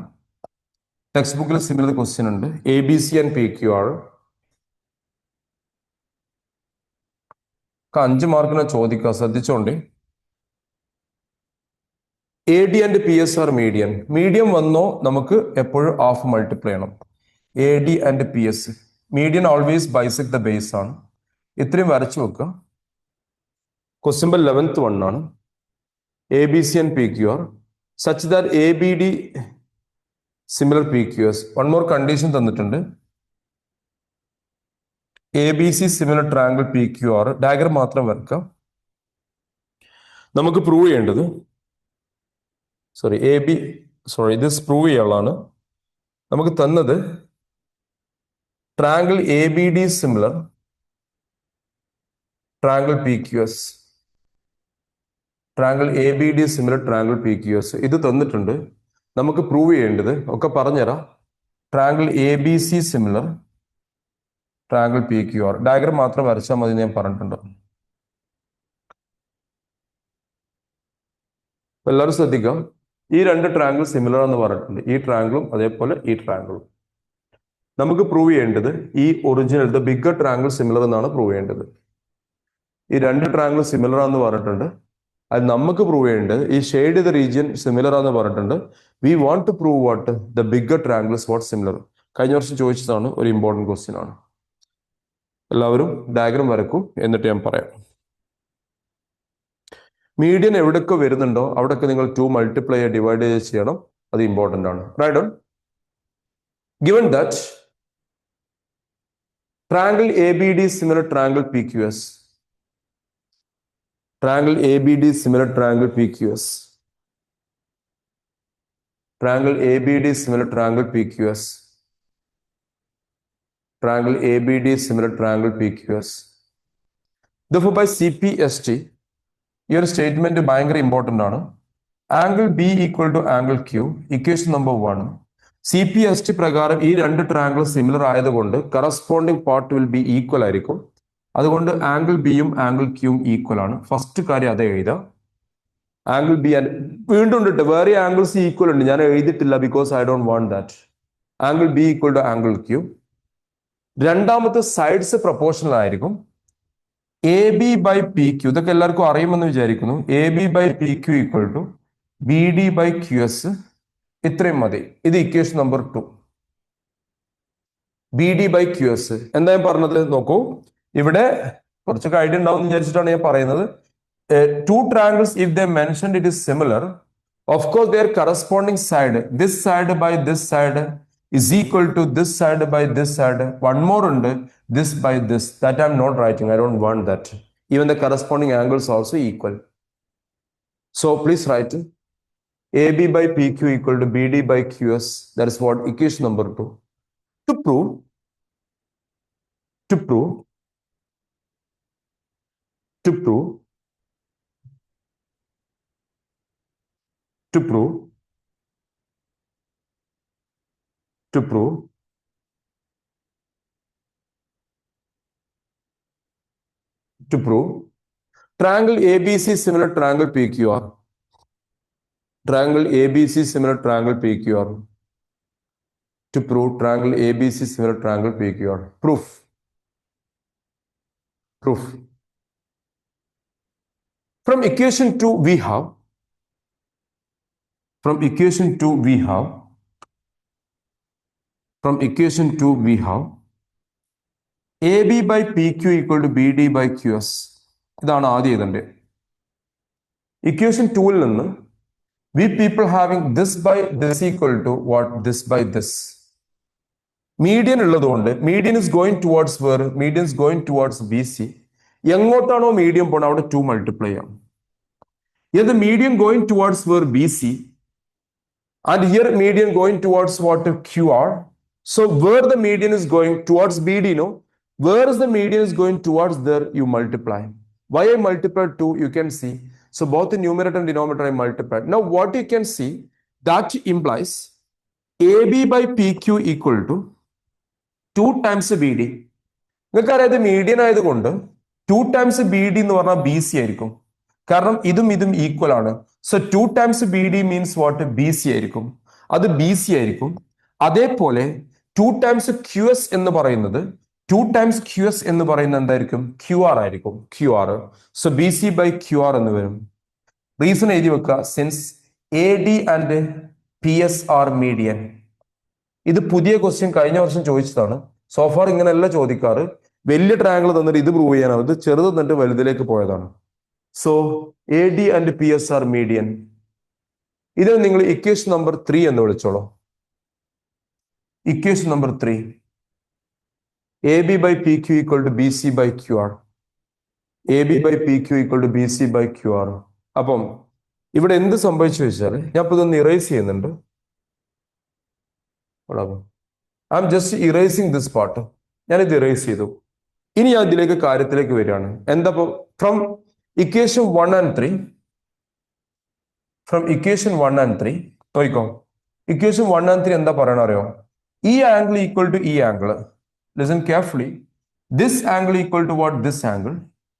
ടെക്സ്റ്റ് ബുക്കിൽ സിമിലർ ക്വസ്റ്റ്യൻ ഉണ്ട്. ABC and PQR. 5 മാർക്കിനെ ചോദിക്കുക, ശ്രദ്ധിച്ചോണ്ട്. A D and P S R median. Medium വന്നോ നമുക്ക് എപ്പോഴും ഹാഫ് മൾട്ടിപ്ലൈ ചെയ്യണം. A D and P S. Median always bisect the base ആണ്. ഇത്രയും വരച്ചു വെക്കുക. ക്വസ്റ്റ്യൻ നമ്പർ 11th 1 ആണ്. A B C and P Q R such that A B D similar P Q S. One more condition തന്നിട്ടുണ്ട്. A B C similar triangle P Q R. Diagram മാത്രം വരക്കാം. നമുക്ക് prove ചെയ്യേണ്ടത്, this prove ചെയ്യാനുള്ളതാണ്. നമുക്ക് തന്നത് triangle A B D similar triangle P Q S. Triangle A B D similar triangle P Q S ഇത് തന്നിട്ടുണ്ട്. നമുക്ക് പ്രൂവ് ചെയ്യേണ്ടത് ഒക്കെ പറഞ്ഞുതരാം. Triangle A B C similar triangle P Q R. Diagram മാത്രം വരച്ചാൽ മതി ഞാൻ പറഞ്ഞിട്ടുണ്ട്. എല്ലാവരും ശ്രദ്ധിക്കാം. ഈ രണ്ട് ട്രയാങ്കിൾ സിമിലർ എന്ന് പറഞ്ഞിട്ടുണ്ട്. ഈ ട്രയാങ്കിളും അതേപോലെ ഈ ട്രയാങ്കിളും. നമുക്ക് പ്രൂവ് ചെയ്യേണ്ടത് ഈ original the bigger triangle similar എന്നാണ് പ്രൂവ് ചെയ്യേണ്ടത്. ഈ രണ്ട് ട്രയാങ്കിൾ സിമിലർ എന്ന് പറഞ്ഞിട്ടുണ്ട്. അത് നമുക്ക് പ്രൂവ് ചെയ്യേണ്ടത് ഈ ഷെയ്ഡ് ചെയ്ത റീജിയൻ സിമിലർ എന്ന് പറഞ്ഞിട്ടുണ്ട്. We want to prove what the bigger triangle is what similar. കഴിഞ്ഞ വർഷം ചോദിച്ചതാണ്, ഒരു ഇമ്പോർട്ടൻറ്റ് ക്വസ്റ്റ്യൻ ആണ്. എല്ലാവരും ഡയഗ്രം വരക്കും, എന്നിട്ട് ഞാൻ പറയാം. മീഡിയൻ എവിടെയൊക്കെ വരുന്നുണ്ടോ അവിടെയൊക്കെ നിങ്ങൾ 2 മൾട്ടിപ്ലൈ ഡിവൈഡ് ചെയ്യണം. അത് ഇമ്പോർട്ടൻ്റ് ആണ്. Write on. Given that triangle A B D similar triangle P Q S. Triangle ABD similar triangle PQS. Triangle ABD similar triangle PQS. Triangle ABD similar triangle PQS. Therefore, by CPST, your statement ഭയങ്കര important ആണ്. Angle B equal to angle Q. Equation number 1. CPST പ്രകാരം ഈ രണ്ട് triangle similar ആയതുകൊണ്ട് corresponding part will be equal ആയിരിക്കും. അതുകൊണ്ട് angle ബിയും angle ക്യൂവും ഈക്വൽ ആണ്. ഫസ്റ്റ് കാര്യം അത് എഴുതാം. ആംഗിൾ ബി വീണ്ടും ഉണ്ട്, വേറെ ആംഗിൾസ് ഈക്വൽ ഉണ്ട്, ഞാൻ എഴുതിയിട്ടില്ല because I don't want that. Angle B equal to angle Q. രണ്ടാമത്തെ സൈഡ്സ് പ്രൊപ്പോർഷണൽ ആയിരിക്കും. A B by P Q, ഇതൊക്കെ എല്ലാവർക്കും അറിയുമെന്ന് വിചാരിക്കുന്നു. A B by P Q equal to B D by Q S. ഇത്രയും മതി. ഇത് equation number 2. B D by Q S എന്താ ഞാൻ പറഞ്ഞത് നോക്കൂ. ഇവിടെ കുറച്ചൊക്കെ ഐഡിയ ഉണ്ടാവും എന്ന് വിചാരിച്ചിട്ടാണ് ഞാൻ പറയുന്നത്. 2 triangles, if they mentioned it is similar, of course their corresponding side, this side by this side is equal to this side by this side. One more under this by this. That I'm not writing. I don't want that. Even the corresponding angles also equal. So please write AB by PQ equal to BD by QS. That is what equation number 2. To prove triangle ABC similar triangle PQR. Triangle ABC similar triangle PQR. To prove triangle ABC similar triangle PQR. Proof. From equation 2 we have AB by PQ equal to BD by QS. ഇതാണ് ആദ്യം എഴുതേണ്ടത്. Equation 2ൽ നിന്ന് we people having this by this equal to what? This by this. Median ഉള്ളതുകൊണ്ട് median is going towards where? Median is going towards BC. എങ്ങോട്ടാണോ medium പോണ അവിടെ 2 multiply ചെയ്യാം. Here the median going towards where BC, and here median going towards what? QR. So where the median is going towards BD, no? Where is the median is going towards there? You multiply. Why I multiplied 2? You can see. So both the numerator and denominator I multiplied. Now what you can see, that implies AB by PQ equal to 2 times BD. നിങ്ങൾക്കറിയാം ഇത് median ആയതുകൊണ്ട് 2 times BD എന്ന് പറഞ്ഞാൽ BC ആയിരിക്കും. കാരണം ഇതും equal ആണ്. So 2 times BD means what? BC ആയിരിക്കും. അത് BC ആയിരിക്കും. അതേപോലെ 2 times QS എന്ന് പറയുന്നത് 2 times QS എന്ന് പറയുന്നത് എന്തായിരിക്കും? QR ആയിരിക്കും. QR. So BC by QR എന്ന് വരും. റീസൺ എഴുതി വെക്കുക. Since AD and PS are median. ഇത് പുതിയ ക്വസ്റ്റ്യൻ കഴിഞ്ഞ വർഷം ചോദിച്ചതാണ്. സോഫാർ ഇങ്ങനെയല്ല ചോദിക്കാറ്. വലിയ ട്രയാങ്കിൾ തന്നിട്ട് ഇത് പ്രൂവ് ചെയ്യാനാണ്. ഇത് ചെറുത് തന്നിട്ട് വലുതിലേക്ക് പോയതാണ്. So AD and PS are median. ഇതിനെ നിങ്ങൾ ഇക്വേഷൻ നമ്പർ 3 എന്ന് വിളിച്ചോളൂ. Equation number 3. AB by PQ equal to BC by QR. AB by PQ equal to BC by QR. അപ്പം ഇവിടെ എന്ത് സംഭവിച്ചു വെച്ചാൽ ഞാൻ ഇപ്പൊ ഇതൊന്ന് ഇറേസ് ചെയ്യുന്നുണ്ട്. I am just erasing this part. ഞാനിത് ഇറേസ് ചെയ്തു. ഇനി ഞാൻ ഇതിലേക്ക് കാര്യത്തിലേക്ക് വരികയാണ്. എന്താ from equation 1 and 3. From equation 1 and 3 നോക്കിക്കോ. ഇക്വേഷൻ 1 and 3 എന്താ പറയണ അറിയോ? ഈ ആംഗിൾ ഈക്വൽ ടു ഈ angle. Listen carefully. This angle equal to what? This angle.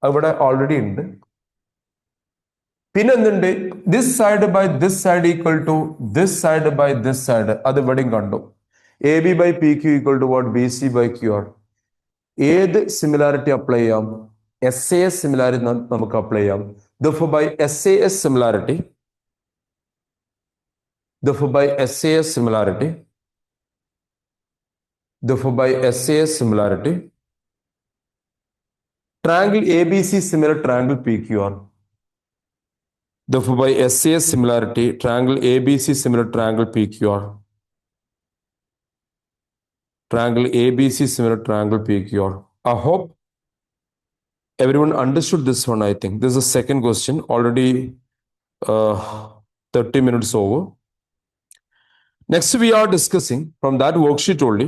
അവിടെ ഓൾറെഡി ഉണ്ട്. പിന്നെ എന്തുണ്ട്? This side by this side equal to this side by this side. അത് ഇവിടെയും കണ്ടു. AB by PQ equal to what? BC by QR. ഏത് similarity apply ചെയ്യാം? SAS similarity നമുക്ക് അപ്ലൈ ചെയ്യാം. Therefore by SAS similarity, therefore by SAS similarity, therefore by SAS similarity, triangle ABC similar triangle PQR. Therefore by SAS similarity, triangle ABC similar triangle PQR. Triangle ABC similar triangle PQR. I hope everyone understood this one. I think this is the second question. Already 30 minutes over. Next we are discussing from that worksheet only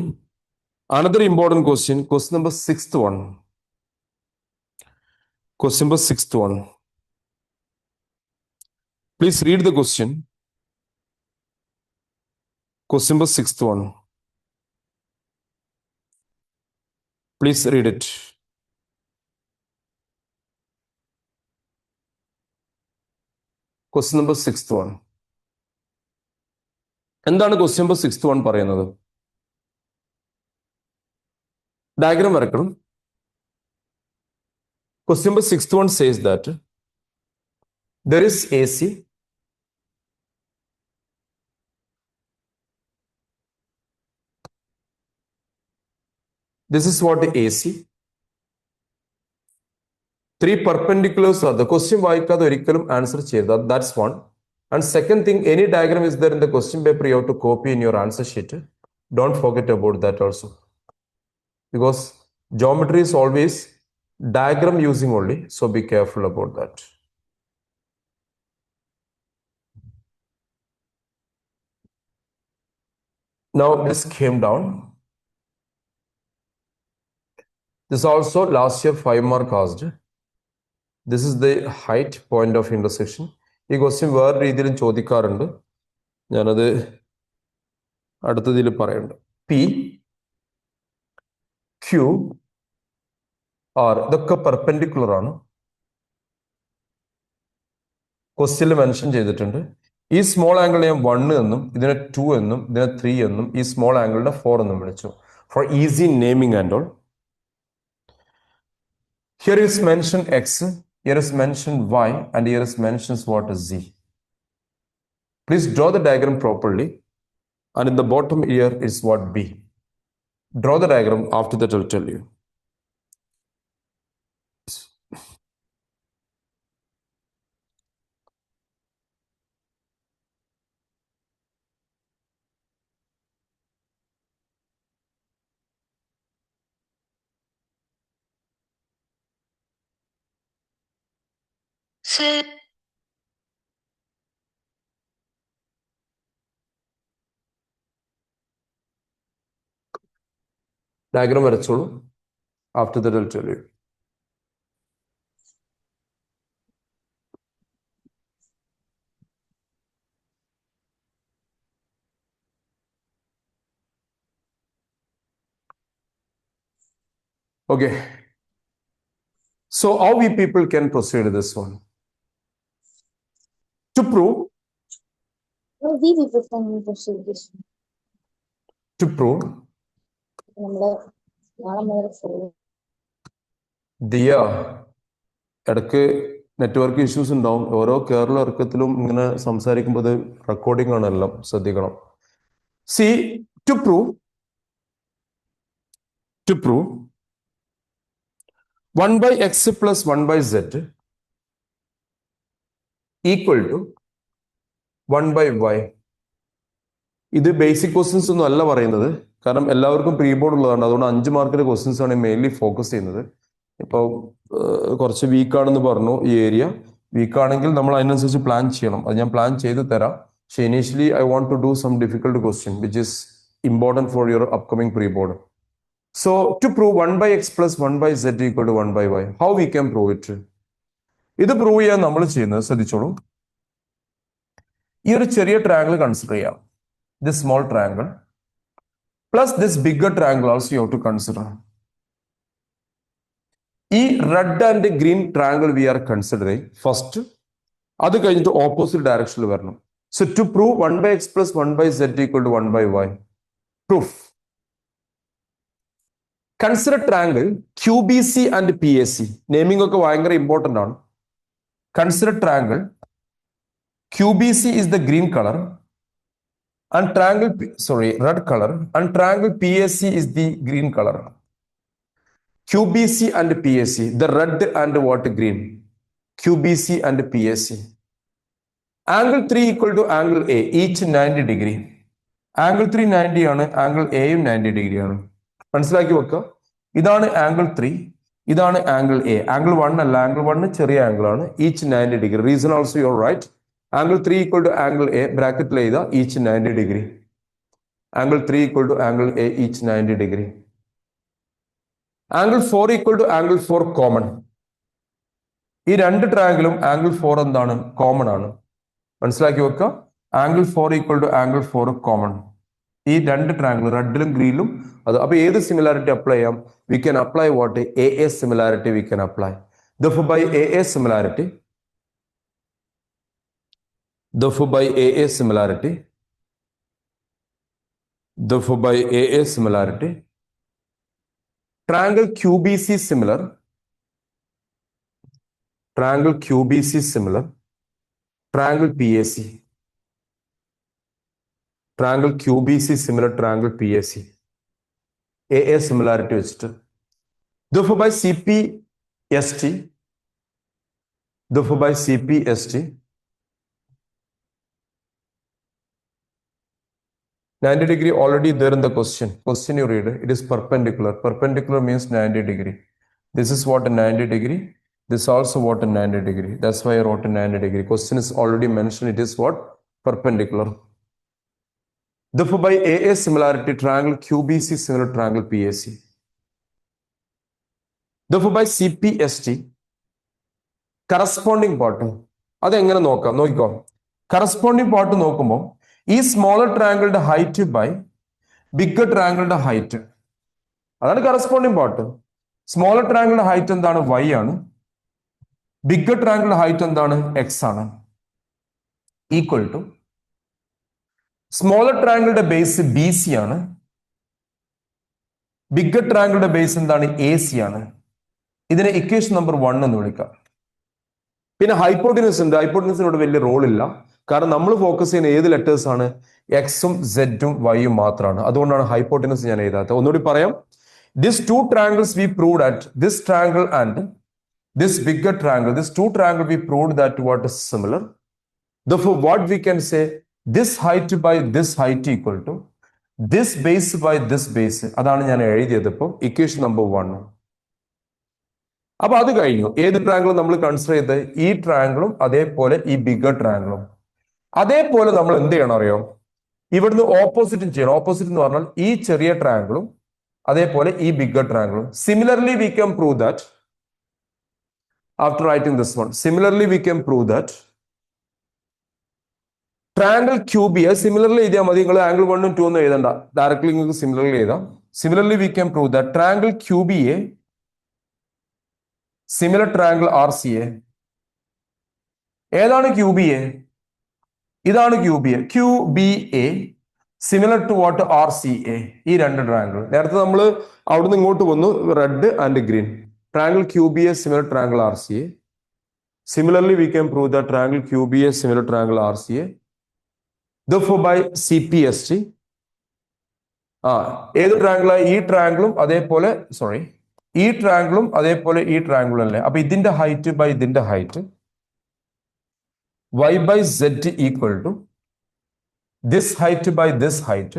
another important question. Question number 6th one. Question number 6th one. Please read the question. Question number 6th one. Please read it. Question number 6th one. എന്താണ് question number 6th one പറയുന്നത്? Diagram വരക്കണം. Question number 6th one says that there is AC. This is what the AC. 3 perpendiculars are the question. വായിക്കാതെ ഒരിക്കലും answer ചെയ്ത. That's one. And second thing, any diagram is there in the question paper, you have to copy in your answer sheet. Don't forget about that also. Because geometry is always diagram using only. So be careful about that. Now this came down. This also last year 5 mark asked. This is the height point of intersection. ഈ question വേറെ രീതിയിലും ചോദിക്കാറുണ്ട്. ഞാനത് അടുത്തതിൽ പറയുന്നുണ്ട്. P, Q, R ഇതൊക്കെ perpendicular ആണ്. ക്വസ്റ്റ്യനിൽ മെൻഷൻ ചെയ്തിട്ടുണ്ട്. ഈ സ്മോൾ ആംഗിൾ ഞാൻ 1 എന്നും ഇതിനെ 2 എന്നും ഇതിനെ 3 എന്നും ഈ സ്മോൾ ആംഗിളിനെ 4 എന്നും വിളിച്ചു. For easy naming and all. Here is mentioned X, here is mentioned Y, and here is mentioned what is Z. Please draw the diagram properly. And in the bottom here is what B. Draw the diagram. After that I'll tell you. Sir. Diagram വരച്ചോളൂ. After that I'll tell you. Okay. So how we people can proceed this one? To prove. How we people can proceed this one? To prove. Diya, ഇടയ്ക്ക് network issues ഉണ്ടാവും. ഓരോ കേരള ഇറക്കത്തിലും ഇങ്ങനെ സംസാരിക്കുമ്പോൾ അത് recording ആണ്, എല്ലാം ശ്രദ്ധിക്കണം. See to prove 1 by x plus 1 by z equal to 1 by y. ഇത് ബേസിക് ക്വസ്റ്റ്യൻസ് ഒന്നും അല്ല പറയുന്നത്, കാരണം എല്ലാവർക്കും പ്രീ ബോർഡ് ഉള്ളതാണ്. അതുകൊണ്ട് 5 മാർക്കിന്റെ ക്വസ്റ്റ്യൻസ് ആണ് മെയിൻലി ഫോക്കസ് ചെയ്യുന്നത്. ഇപ്പോൾ കുറച്ച് വീക്കാണെന്ന് പറഞ്ഞു, ഈ ഏരിയ വീക്കാണെങ്കിൽ നമ്മൾ അതിനനുസരിച്ച് പ്ലാൻ ചെയ്യണം. അത് ഞാൻ പ്ലാൻ ചെയ്ത് തരാം. പക്ഷേ initially I want to do some difficult question which is important for your upcoming pre board. So to prove 1 by x plus 1 by z equal to 1 by y, how we can prove it? ഇത് prove ചെയ്യാൻ നമ്മൾ ചെയ്യുന്നത് ശ്രദ്ധിച്ചോളൂ. ഈ ഒരു ചെറിയ triangle consider ചെയ്യാം. This small triangle plus this bigger triangle also you have to consider. ഈ red and green triangle we are considering first. അത് കഴിഞ്ഞിട്ട് ഓപ്പോസിറ്റ് ഡയറക്ഷനിൽ വരണം. So to prove 1 by x plus 1 by z equal to 1 by y, proof. Consider triangle QBC and PAC. Naming ഒക്കെ ഭയങ്കര important ആണ്. Consider triangle QBC is the green color and red color, and triangle PAC is the green color. QBC and PAC, the red and what green? QBC and PAC. Angle 3 equal to angle A, each 90 degree. Angle 3 90 ആണ്, angle A യും 90 degree ആണ്. മനസ്സിലാക്കി വെക്കുക. ഇതാണ് angle 3, ഇതാണ് angle A. Angle 1 അല്ല, angle 1 ചെറിയ angle ആണ്. Each 90 degree. Reason also you are right. Angle 3 equal to angle A, ബ്രാക്കറ്റിൽ എഴുതാ each 90 degree. Angle 3 equal to angle A, each 90 degree. Angle 4 equal to angle 4 common. ഈ രണ്ട് ട്രയാങ്കിളും angle 4 എന്താണ്? Common ആണ്. മനസ്സിലാക്കി വെക്കുക. Angle 4 equal to angle 4 common. ഈ രണ്ട് ട്രയാങ്കിൾ റെഡിലും ഗ്രീനിലും അത്. അപ്പൊ ഏത് സിമിലാരിറ്റി അപ്ലൈ ചെയ്യാം? We can apply what? AA similarity we can apply. Therefore by AA similarity, triangle QBC similar, triangle PAC. Triangle QBC similar, triangle PAC. AA similarity വെച്ചിട്ട്. Therefore by CPST, 90 degree already there in the question. Question you read, it is perpendicular. Perpendicular means 90 degree. This is what a 90 degree. This also what a 90 degree. That's why I wrote a 90 degree. Question is already mentioned. It is what? Perpendicular. Therefore by AA similarity, triangle QBC similar, triangle PAC. Therefore by CPST, corresponding part. അത് എങ്ങനെ നോക്കാം? നോക്കിക്കോ. Corresponding part നോക്കുമ്പോൾ ഈ smaller ട്രയാങ്കിളുടെ height by bigger ട്രയാങ്കിളുടെ height, അതാണ് corresponding part. Smaller ട്രയാങ്കിളുടെ ഹൈറ്റ് എന്താണ്? Y ആണ്. ബിഗർ ട്രയാങ്കിളുടെ ഹൈറ്റ് എന്താണ്? X ആണ്. ഈക്വൽ ടു സ്മോളർ ട്രയാങ്കിളുടെ ബേസ് BC ആണ്. ബിഗർ ട്രയാങ്കിളുടെ ബേസ് എന്താണ്? AC ആണ്. ഇതിനെ ഇക്വേഷൻ നമ്പർ 1 എന്ന് വിളിക്കാം. പിന്നെ ഹൈപ്പോട്ടിനസ് ഉണ്ട്. ഹൈപ്പോട്ടിനസിനോട് വലിയ റോൾ ഇല്ല, കാരണം നമ്മൾ ഫോക്കസ് ചെയ്യുന്ന ഏത് ലെറ്റേഴ്സ് ആണ്? എക്സും സെഡും വൈയും മാത്രമാണ്. അതുകൊണ്ടാണ് ഹൈപ്പോട്ടിനസ് ഞാൻ എഴുതാത്തത്. ഒന്നുകൂടി പറയാം. This two triangles we proved at this triangle and this bigger triangle, this two triangle we proved that what is similar. Therefore what we can say, this height by this height equal to this base by this base. അതാണ് ഞാൻ എഴുതിയത് ഇപ്പോൾ equation number 1. അപ്പൊ അത് കഴിഞ്ഞു. ഏത് ട്രയാങ്കിളും നമ്മൾ consider ചെയ്ത് ഈ ട്രയാങ്കിളും അതേപോലെ ഈ ബിഗർ ട്രയാങ്കിളും. അതേപോലെ നമ്മൾ എന്ത് ചെയ്യണം അറിയോ? ഇവിടുന്ന് ഓപ്പോസിറ്റും ചെയ്യണം. ഓപ്പോസിറ്റ് എന്ന് പറഞ്ഞാൽ ഈ ചെറിയ ട്രയാങ്കിളും അതേപോലെ ഈ ബിഗർ ട്രയാങ്കിളും. Similarly we can prove that after writing this one. Similarly we can prove that triangle QB, similarly എഴുതിയാൽ മതി. നിങ്ങൾ ആംഗിൾ 1ഉം 2 ഒന്നും എഴുതണ്ട, ഡയറക്ട്ലി നിങ്ങൾക്ക് സിമിലർലി എഴുതാം. Similarly we can prove that triangle QBA similar triangle RCA. ഏതാണ് QBA? ഇതാണ് QBA. QBA similar to what RCA. ഈ രണ്ട് ട്രയാങ്കിൾ നേരത്തെ നമ്മൾ അവിടുന്ന് ഇങ്ങോട്ട് വന്നു, red and green. Triangle QBA similar triangle RCA. Similarly, we can prove that triangle QBA is similar triangle RCA. Therefore, by CPST, ഏത് ട്രയാങ്കിൾ ഈ ട്രയാങ്കിളും അതേപോലെ ഈ ട്രയാങ്കിളും അതേപോലെ ഈ ട്രയാങ്കിളും അല്ലേ? അപ്പൊ ഇതിന്റെ ഹൈറ്റ് ബൈ ഇതിന്റെ height y by z equal to this height by this height,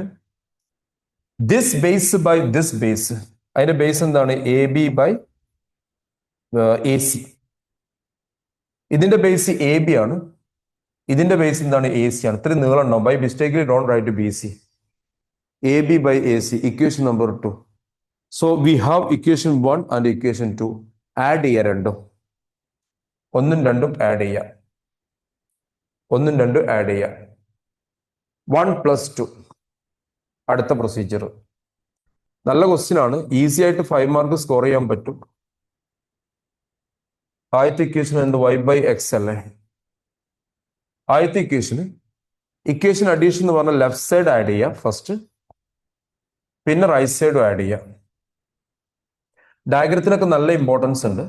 this base by this base. അതിന്റെ ബേസ് എന്താണ്? AB by AC. ഇതിന്റെ ബേസ് AB ആണ്, ഇതിന്റെ ബേസ് എന്താണ്? AC ആണ്. ഇത്ര നീളം ഉണ്ടാവും. ബൈ മിസ്റ്റേക്കിൽ don't write BC. AB by AC, equation number 2. So we have equation 1 and equation 2. Add ചെയ്യാം രണ്ടും. ഒന്നും രണ്ടും ആഡ് ചെയ്യാം. ഒന്നും രണ്ടും ആഡ് ചെയ്യാം. 1 plus 2. അടുത്ത പ്രൊസീജിയർ. നല്ല ക്വസ്റ്റ്യൻ ആണ്. ഈസി ആയിട്ട് 5 മാർക്ക് സ്കോർ ചെയ്യാൻ പറ്റും. ആദ്യത്തെ ഇക്വേഷൻ എന്ത്? y by x അല്ലേ? ആദ്യത്തെ ഇക്വേഷൻ അഡീഷൻ എന്ന് പറഞ്ഞാൽ ലെഫ്റ്റ് സൈഡ് ആഡ് ചെയ്യാം ഫസ്റ്റ്, പിന്നെ റൈറ്റ് സൈഡും ആഡ് ചെയ്യാം. ഡയഗ്രത്തിനൊക്കെ നല്ല ഇമ്പോർട്ടൻസ് ഉണ്ട്,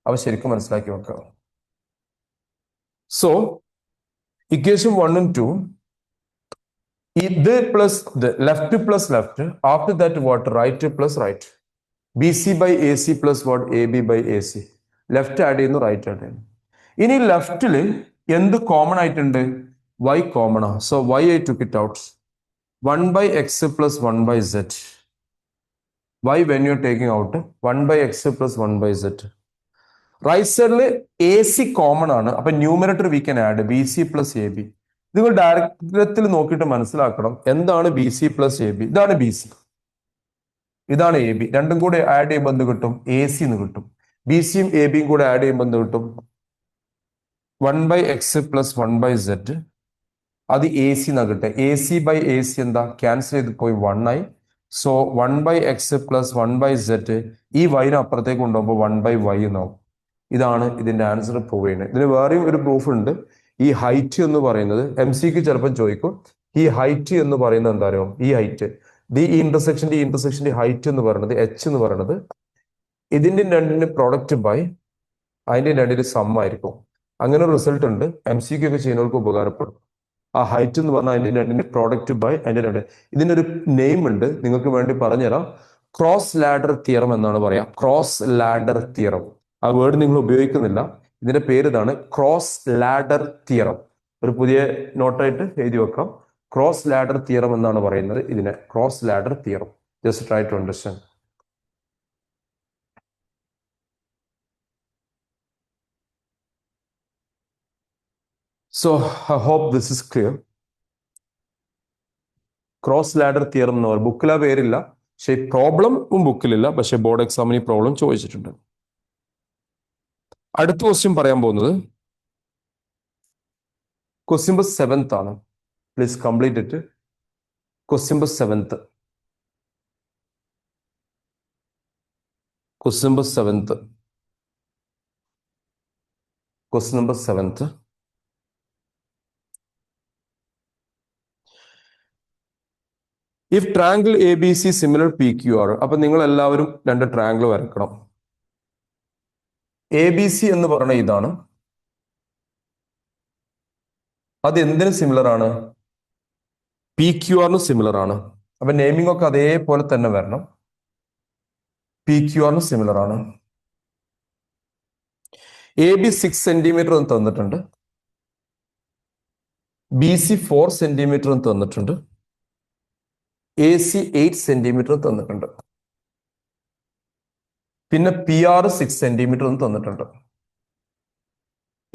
അവ ശരിക്കും മനസ്സിലാക്കി വെക്കുക. സോ ഇക്വേഷൻ 1 and 2, ഇത് plus left plus left, after that what? Right plus right. BC by AC plus what? AB by AC. Left add ചെയ്യുന്നു, റൈറ്റ് ആഡ് ചെയ്യുന്നു. ഇനി ലെഫ്റ്റില് എന്ത് കോമൺ ആയിട്ടുണ്ട്? y കോമൺ ആണ്. So y I took it out. 1 by x plus 1 by z. y when you're taking out 1 by x plus 1 by z. Right സൈഡിൽ AC common ആണ്. അപ്പൊ numerator we can add BC plus AB. നിങ്ങൾ ഡയറക്ടത്തിൽ നോക്കിയിട്ട് മനസ്സിലാക്കണം എന്താണ് BC plus AB. ഇതാണ് BC, ഇതാണ് AB. രണ്ടും കൂടെ ആഡ് ചെയ്യുമ്പോൾ എന്ത് കിട്ടും? AC എന്ന് കിട്ടും. BCയും ABയും കൂടെ ആഡ് ചെയ്യുമ്പോൾ എന്ത് കിട്ടും? 1 by x plus 1 by z. അത് AC എന്നാ കിട്ടുക. AC by AC എന്താ? ക്യാൻസൽ ചെയ്ത് പോയി 1 ആയി. So 1 by x plus 1 by z, ഈ വൈന് അപ്പുറത്തേക്ക് കൊണ്ടുപോകുമ്പോൾ 1 by y എന്നാവും. ഇതാണ് ഇതിന്റെ ആൻസർ പ്രൂവ് ചെയ്യുന്നത്. ഇതിന് വേറെയും ഒരു പ്രൂഫ് ഉണ്ട്. ഈ ഹൈറ്റ് എന്ന് പറയുന്നത് MCക്ക് ചിലപ്പോൾ ചോദിക്കും. ഈ ഹൈറ്റ് എന്ന് പറയുന്നത് എന്താ അറിയോ? ഈ ഹൈറ്റ്, ഈ ഇന്റർസെക്ഷന്റെ ഹൈറ്റ് എന്ന് പറയുന്നത് h എന്ന് പറയുന്നത് ഇതിന്റെ രണ്ടിന്റെ പ്രോഡക്റ്റ് ബൈ അതിന്റെ രണ്ടിന്റെ സം ആയിരിക്കും. അങ്ങനെ ഒരു റിസൾട്ട് ഉണ്ട്. MCQ ഒക്കെ ചെയ്യുന്നവർക്ക് ഉപകാരപ്പെടും. ആ ഹൈറ്റ് എന്ന് പറഞ്ഞാൽ അതിന്റെ രണ്ടിന്റെ പ്രോഡക്റ്റ് ബൈ അതിന്റെ രണ്ട്. ഇതിനൊരു നെയിം ഉണ്ട്, നിങ്ങൾക്ക് വേണ്ടി പറഞ്ഞുതരാം. ക്രോസ് ലാഡർ തിയറം എന്നാണ് പറയാം. Cross ladder theorem. ആ വേർഡ് നിങ്ങൾ ഉപയോഗിക്കുന്നില്ല. ഇതിന്റെ പേര് ഇതാണ്, ക്രോസ് ലാഡർ തിയറം. ഒരു പുതിയ നോട്ടായിട്ട് എഴുതി വെക്കാം. ക്രോസ് ലാഡർ തിയറം എന്നാണ് പറയുന്നത് ഇതിനെ. Cross ladder theorem. Just try to understand. So I hope this is clear. Cross ladder theorem എന്ന് പറയും. ബുക്കിലാ പേരില്ല, പക്ഷെ പ്രോബ്ലം ബുക്കിലില്ല, പക്ഷെ ബോർഡ് എക്സാമിന് ഈ പ്രോബ്ലം ചോദിച്ചിട്ടുണ്ട്. അടുത്ത ക്വസ്റ്റ്യൻ പറയാൻ പോകുന്നത് ക്വസ്റ്റ്യൻ നമ്പർ 7th ആണ്. Please complete it. Question number 7th. Question number 7th. Question number 7th. If triangle ABC similar PQR. അപ്പൊ നിങ്ങൾ എല്ലാവരും രണ്ട് ട്രയാങ്കിൾ വരക്കണം. ABC എന്ന് പറയുന്ന ഇതാണ്. അത് എന്തിന് സിമിലർ ആണ്? PQRന് സിമിലർ ആണ്. അപ്പൊ നെയിമിംഗ് ഒക്കെ അതേപോലെ തന്നെ വരണം. PQRന് സിമിലർ ആണ്. AB 6 സെന്റിമീറ്റർ എന്ന് തന്നിട്ടുണ്ട്. BC 4 സെന്റിമീറ്റർ എന്ന് തന്നിട്ടുണ്ട്. AC 8 സെന്റിമീറ്റർ തന്നിട്ടുണ്ട്. പിന്നെ PR 6 സെന്റിമീറ്റർ എന്ന് തന്നിട്ടുണ്ട്.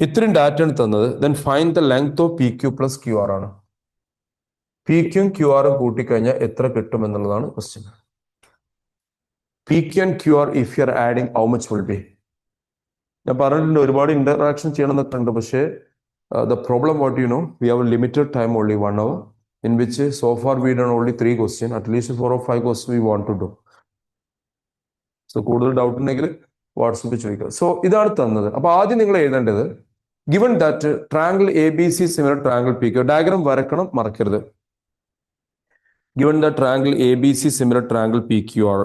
ഇത്രയും ഡാറ്റയാണ് തന്നത്. Then find the length of PQ plus QR ആണ്. PQയും QRും കൂട്ടിക്കഴിഞ്ഞാൽ എത്ര കിട്ടും എന്നുള്ളതാണ് question. PQ and QR if you are adding how much will be? ഞാൻ പറഞ്ഞിട്ടുണ്ട് ഒരുപാട് ഇന്ററാക്ഷൻ ചെയ്യണം എന്നൊക്കെ ഉണ്ട്, പക്ഷേ the problem what you know, we have a limited time, only 1 hour, in which so far we done only 3 questions, at least 4 or 5 questions we want to do. So കൂടുതൽ doubt ഉണ്ടെങ്കിൽ വാട്സപ്പിൽ ചോദിക്കുക. So ഇതാണ് തന്നത്. അപ്പൊ ആദ്യം നിങ്ങൾ എഴുതേണ്ടത്, given that triangle ABC similar triangle PQ, diagram വരക്കണം, മറക്കരുത്. Given the triangle ABC similar triangle PQR.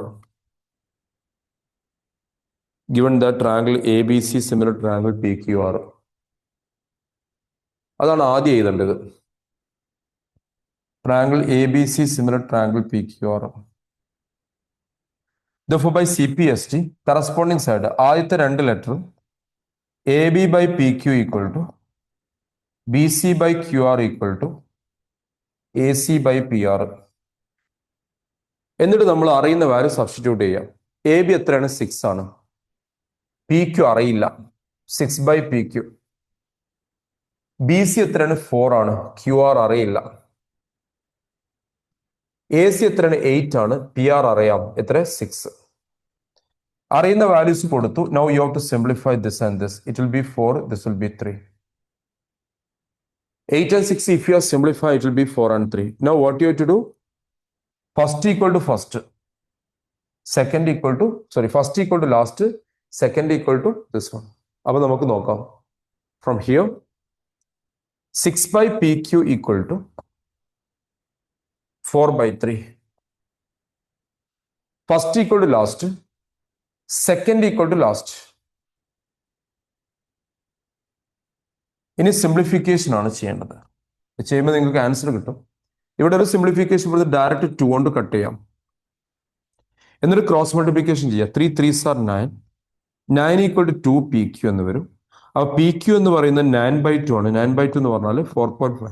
Given the triangle ABC similar triangle PQR. അതാണ് ആദ്യം എഴുതേണ്ടത്. Triangle ABC similar triangle PQR. Therefore, by CPST, corresponding side, ആദ്യത്തെ രണ്ട് letter AB by PQ equal to BC by QR equal to AC by PR. എന്നിട്ട് നമ്മൾ അറിയുന്ന value substitute ചെയ്യാം. A B എത്രയാണ്? 6 ആണ്. പി ക്യു അറിയില്ല, 6 by PQ. ബി സി എത്രയാണ്? 4 ആണ്. QR അറിയില്ല. എ സി എത്രയാണ്? 8 ആണ്. PR അറിയാം. എത്ര? 6. അറിയുന്ന വാല്യൂസ് കൊടുത്തു. Now you have to simplify this and this. It will be 4, this will be 3. 8 and 6, if you are simplify, it will be 4 and 3. Now what you have to do? First equal to first. Second equal to, first equal to last. Second equal to this one. അപ്പോൾ നമുക്ക് നോക്കാം. From here, 6 by PQ equal to 4 by 3. First equal to last. Second equal to last. ഇനി simplification ആണ് ചെയ്യേണ്ടത്. ചെയ്യുമ്പോൾ നിങ്ങൾക്ക് answer കിട്ടും. ഇവിടെ ഒരു സിംപ്ലിഫിക്കേഷൻ കൊടുത്ത് ഡയറക്റ്റ് 2 കൊണ്ട് കട്ട് ചെയ്യാം. എന്നിട്ട് ക്രോസ് മൾട്ടിപ്ലിക്കേഷൻ ചെയ്യാം. 3 3s are 9. 9 equal to 2 PQ എന്ന് വരും. അപ്പോൾ PQ എന്ന് പറയുന്നത് 9 by 2 ആണ്. 9 by 2 എന്ന് പറഞ്ഞാൽ 4.5.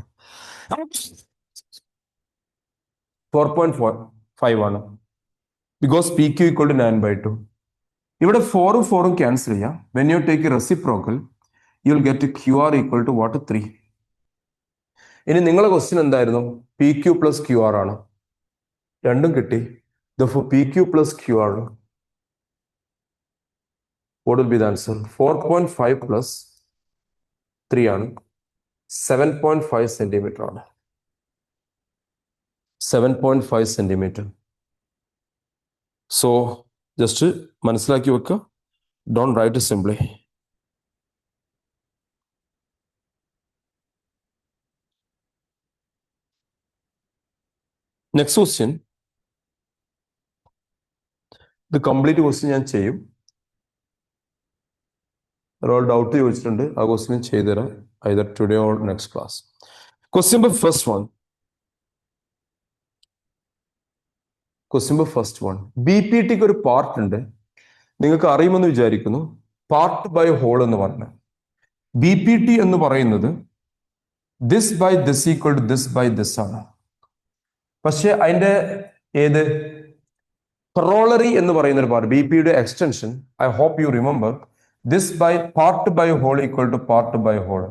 4.5 ആണ്. Because PQ equal to 9 by 2. ഇവിടെ 4ഉം 4ഉം ക്യാൻസൽ ചെയ്യാം. When you take reciprocal you will get QR equal to what? 3. ഇനി നിങ്ങളെ ക്വസ്റ്റ്യൻ എന്തായിരുന്നു? PQ plus QR ആണ്. രണ്ടും കിട്ടി. Therefore PQ plus QR. What will be the answer? 4.5 plus 3 ആണ്. 7.5 centimetre ആണ്. 7.5 സെന്റിമീറ്റർ. സോ ജസ്റ്റ് മനസ്സിലാക്കി വെക്കുക. Don't write simply. Next question. ഇത് കംപ്ലീറ്റ് ക്വസ്റ്റ്യൻ ഞാൻ ചെയ്യും. ഒരാൾ ഡൗട്ട് ചോദിച്ചിട്ടുണ്ട്, ആ ക്വസ്റ്റ്യൻ ചെയ്തുതരാം. Either today or next class. Question number first one. B P tick ഒരു പാർട്ട് ഉണ്ട്, നിങ്ങൾക്ക് അറിയുമെന്ന് വിചാരിക്കുന്നു. പാർട്ട് ബൈ ഹോൾ എന്ന് പറഞ്ഞ ബി പി ടി എന്ന് പറയുന്നത് this by this equal to this by this ആണ്. പക്ഷെ അതിന്റെ ഏത് കൊറോളറി എന്ന് പറയുന്ന ഒരു പാർട്ട്, ബി പിയുടെ എക്സ്റ്റൻഷൻ, I hope you remember, this by part by whole equal to part by whole.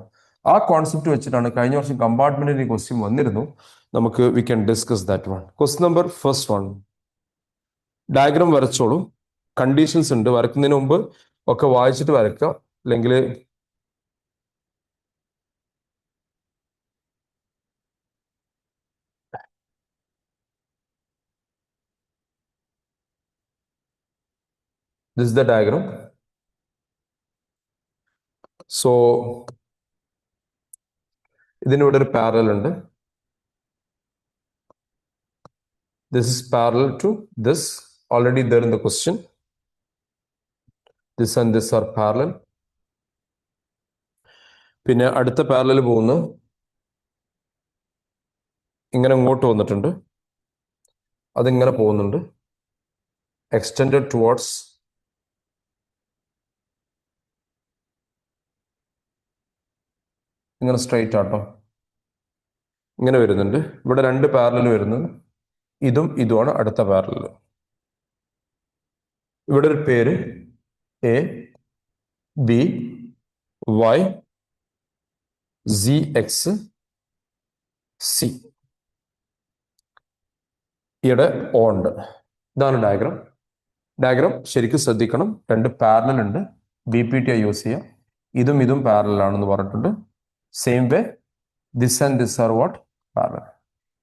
ആ കോൺസെപ്റ്റ് വെച്ചിട്ടാണ് കഴിഞ്ഞ വർഷം കമ്പാർട്ട്മെന്റിന് ക്വസ്റ്റ്യൻ വന്നിരുന്നു. നമുക്ക് we can discuss that one. Question number first one. Diagram വരച്ചോളൂ. കണ്ടീഷൻസ് ഉണ്ട്, വരയ്ക്കുന്നതിന് മുമ്പ് ഒക്കെ വായിച്ചിട്ട് വരയ്ക്കുക, അല്ലെങ്കിൽ this is the diagram. So ഇതിനിവിടെ ഒരു പാരലൽ ഉണ്ട്. This is parallel to this, already there in the question. This and this are parallel. പിന്നെ അടുത്ത പാരലൽ പോകുന്നു, ഇങ്ങനെ ഇങ്ങോട്ട് വന്നിട്ടുണ്ട്, അതിങ്ങനെ പോകുന്നുണ്ട്, എക്സ്റ്റെൻഡഡ് ടുവേർഡ്സ് ഇങ്ങനെ സ്ട്രൈറ്റ് ആട്ടോ, ഇങ്ങനെ വരുന്നുണ്ട്. ഇവിടെ രണ്ട് പാരലൽ വരുന്നത്, ഇതും ഇതുമാണ് അടുത്ത പാരലൽ. ഇവിടെ ഒരു പേര് A B Y ZX C. ഇവിടെ O ഉണ്ട്. ഇതാണ് ഡയഗ്രാം. ഡയഗ്രാം ശരിക്കും ശ്രദ്ധിക്കണം. രണ്ട് പാരലൽ ഉണ്ട്, ബി പി ടി യൂസ് ചെയ്യാം. ഇതും ഇതും പാരലൽ ആണെന്ന് പറഞ്ഞിട്ടുണ്ട്. Same way this and this are what? Parallel.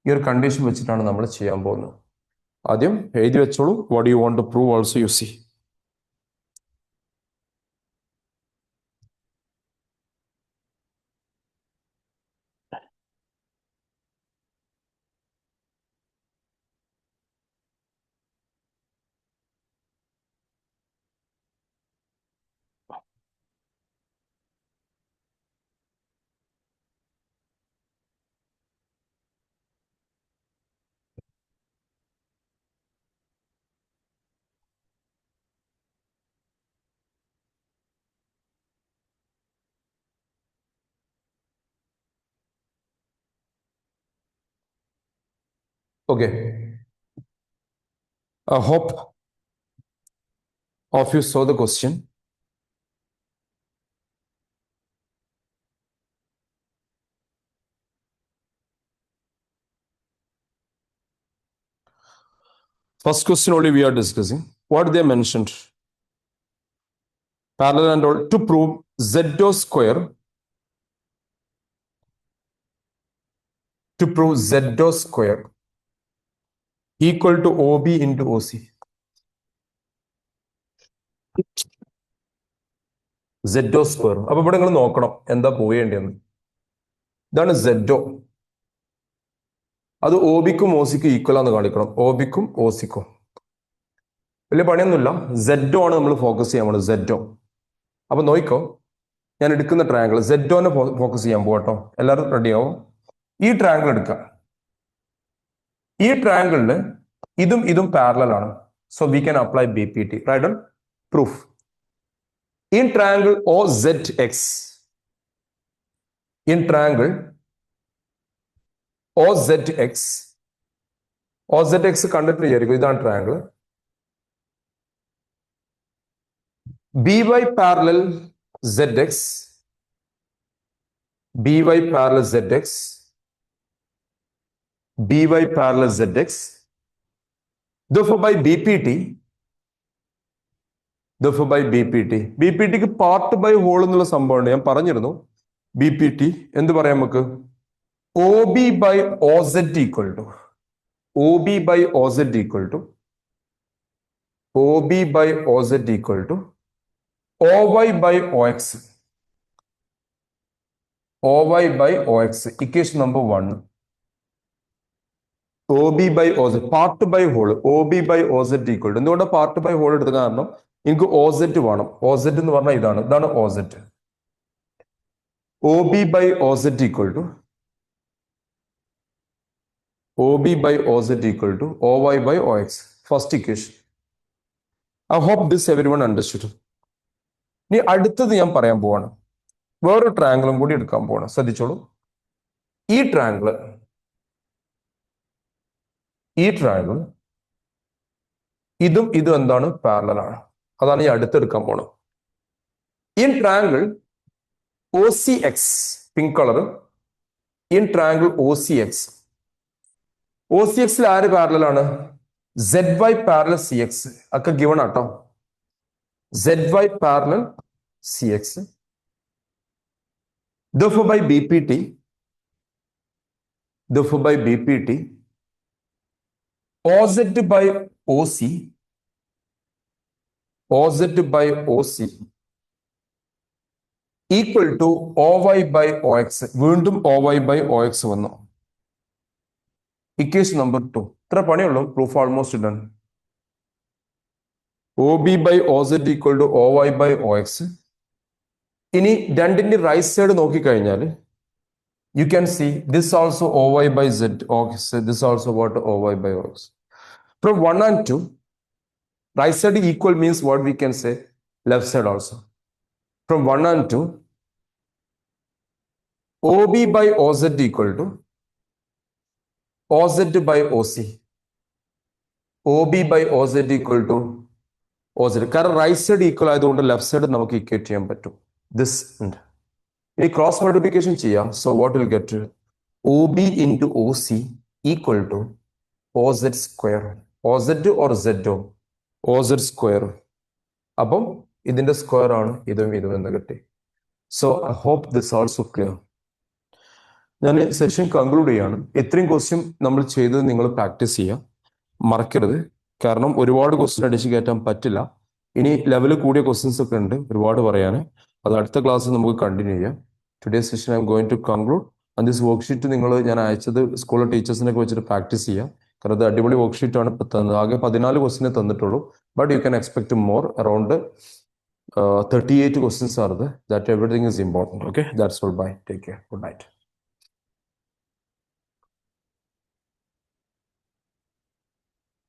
ഈ ഒരു കണ്ടീഷൻ വെച്ചിട്ടാണ് നമ്മൾ ചെയ്യാൻ പോകുന്നത്. ആദ്യം എഴുതി വെച്ചോളൂ. What you want to prove also you see. Okay. I hope of you saw the question. First question only we are discussing. What they mentioned? Parallel and all to prove ZO square. To prove ZO square equal to OB into OC. ZO square. അപ്പോൾ ഇവിടെ നിങ്ങൾ നോക്കണം എന്താ പോയേണ്ടതെന്ന്. ഇതാണ് ZO. അത് OBക്കും OCക്കും equal ആണെന്ന് കാണിക്കണം. OBക്കും OCക്കും. വലിയ പണിയൊന്നുമില്ല. ZO ആണ് നമ്മൾ ഫോക്കസ് ചെയ്യാൻ പോകുന്നത്. ZO. അപ്പൊ നോക്കിക്കോ, ഞാൻ എടുക്കുന്ന ട്രയാങ്കിൾ ZOനെ ഫോക്കസ് ചെയ്യാൻ പോകട്ടോ. എല്ലാവരും റെഡിയാവും. ഈ ട്രയാങ്കിൾ എടുക്കാം. ഈ ട്രയാങ്കിളിന് ഇതും ഇതും പാരലൽ ആണ്. So we can apply BPT. Write on proof. In triangle OZX, in triangle OZX കണ്ടിട്ട് വിചാരിക്കും ഇതാണ് triangle. BY parallel ZX, BY parallel ZX, BY parallel ZX. Therefore by BPT, BPTക്ക് പാർട്ട് ബൈ ഹോൾ എന്നുള്ള സംഭവമുണ്ട്. ഞാൻ പറഞ്ഞിരുന്നു BPT എന്ത് പറയാം നമുക്ക്? OB by OZ equal to OB by OZ equal to OB by OZ equal to OY by OX. OY by OX. Equation number 1. OB by OZ. Part by whole OB by OZ equal to. എന്തുകൊണ്ട് part by whole എടുത്ത കാരണം എനിക്ക് OZ വേണം. OZ എന്ന് പറഞ്ഞാൽ ഇതാണ് OZ. OB by OZ equal to OB by OZ equal to OY by OX. First equation. I hope this everyone understood. ഇനി അടുത്തത് ഞാൻ പറയാൻ പോവാണ്. വേറൊരു ട്രയാങ്കിളും കൂടി എടുക്കാൻ പോവാണ്. ശ്രദ്ധിച്ചോളൂ. ഈ ട്രയാങ്കിൾ ഇതും ഇതും എന്താണ്? പാരലൽ ആണ്. അതാണ് ഈ അടുത്തെടുക്കാൻ പോണത്. In triangle OCX, pink colour. In triangle OCX ആര് പാരലൽ ആണ്? ZY പാരലൽ CX ഒക്കെ ഗിവൺ ആട്ടോ. ZY parallel CX. Therefore by BPT OZ by OC equal to OY by OX. വീണ്ടും OY by OX വന്നു. Equation number 2. ഇത്ര പണിയുള്ളൂ. Proof almost done. OB by OZ equal to OY by OX. ഇനി രണ്ടിന്റെ right side നോക്കിക്കഴിഞ്ഞാൽ you can see this also OY by Z. Okay, so this also what? OY by OX. From 1 and 2, right side equal means what we can say? Left side also. From 1 and 2, OB by OZ equal to OZ by OC. OB by OZ equal to OZ. കാരണം right side equal ആയതുകൊണ്ട് left side നമുക്ക് equate ചെയ്യാൻ പറ്റും. This ഉണ്ട്. ഇനി cross multiplication ചെയ്യാം. So what will get? OB into OC equal to OZ square. OZ or ZO? OZ square. അപ്പം ഇതിന്റെ സ്ക്വയർ ആണ് ഇതും ഇതും എന്ന് കിട്ടി. So I hope this also clear. ഞാൻ സെഷൻ കൺക്ലൂഡ് ചെയ്യാണ്. ഇത്രയും ക്വസ്റ്റ്യൻ നമ്മൾ ചെയ്തത് നിങ്ങൾ പ്രാക്ടീസ് ചെയ്യാം, മറക്കരുത്. കാരണം ഒരുപാട് ക്വസ്റ്റ്യൻ അടിച്ച് കയറ്റാൻ പറ്റില്ല. ഇനി ലെവൽ കൂടിയ ക്വസ്റ്റ്യൻസ് ഒക്കെ ഉണ്ട് ഒരുപാട് പറയാൻ. അത് അടുത്ത ക്ലാസ്സിൽ നമുക്ക് കണ്ടിന്യൂ ചെയ്യാം. Today session I am going to conclude. And this worksheet നിങ്ങൾ ഞാൻ അയച്ചത് സ്കൂളിലെ ടീച്ചേഴ്സിനൊക്കെ വെച്ചിട്ട് പ്രാക്ടീസ് ചെയ്യാം. കാരണം അത് അടിപൊളി വർക്ക്ഷീറ്റ് ആണ് ഇപ്പൊ തന്നത്. ആകെ 14 ക്വസ്റ്റിനെ തന്നിട്ടുള്ളൂ. But you can expect more. Around 38 questions are there. That everything is important. Okay, that's all. Bye. Take care. Good night.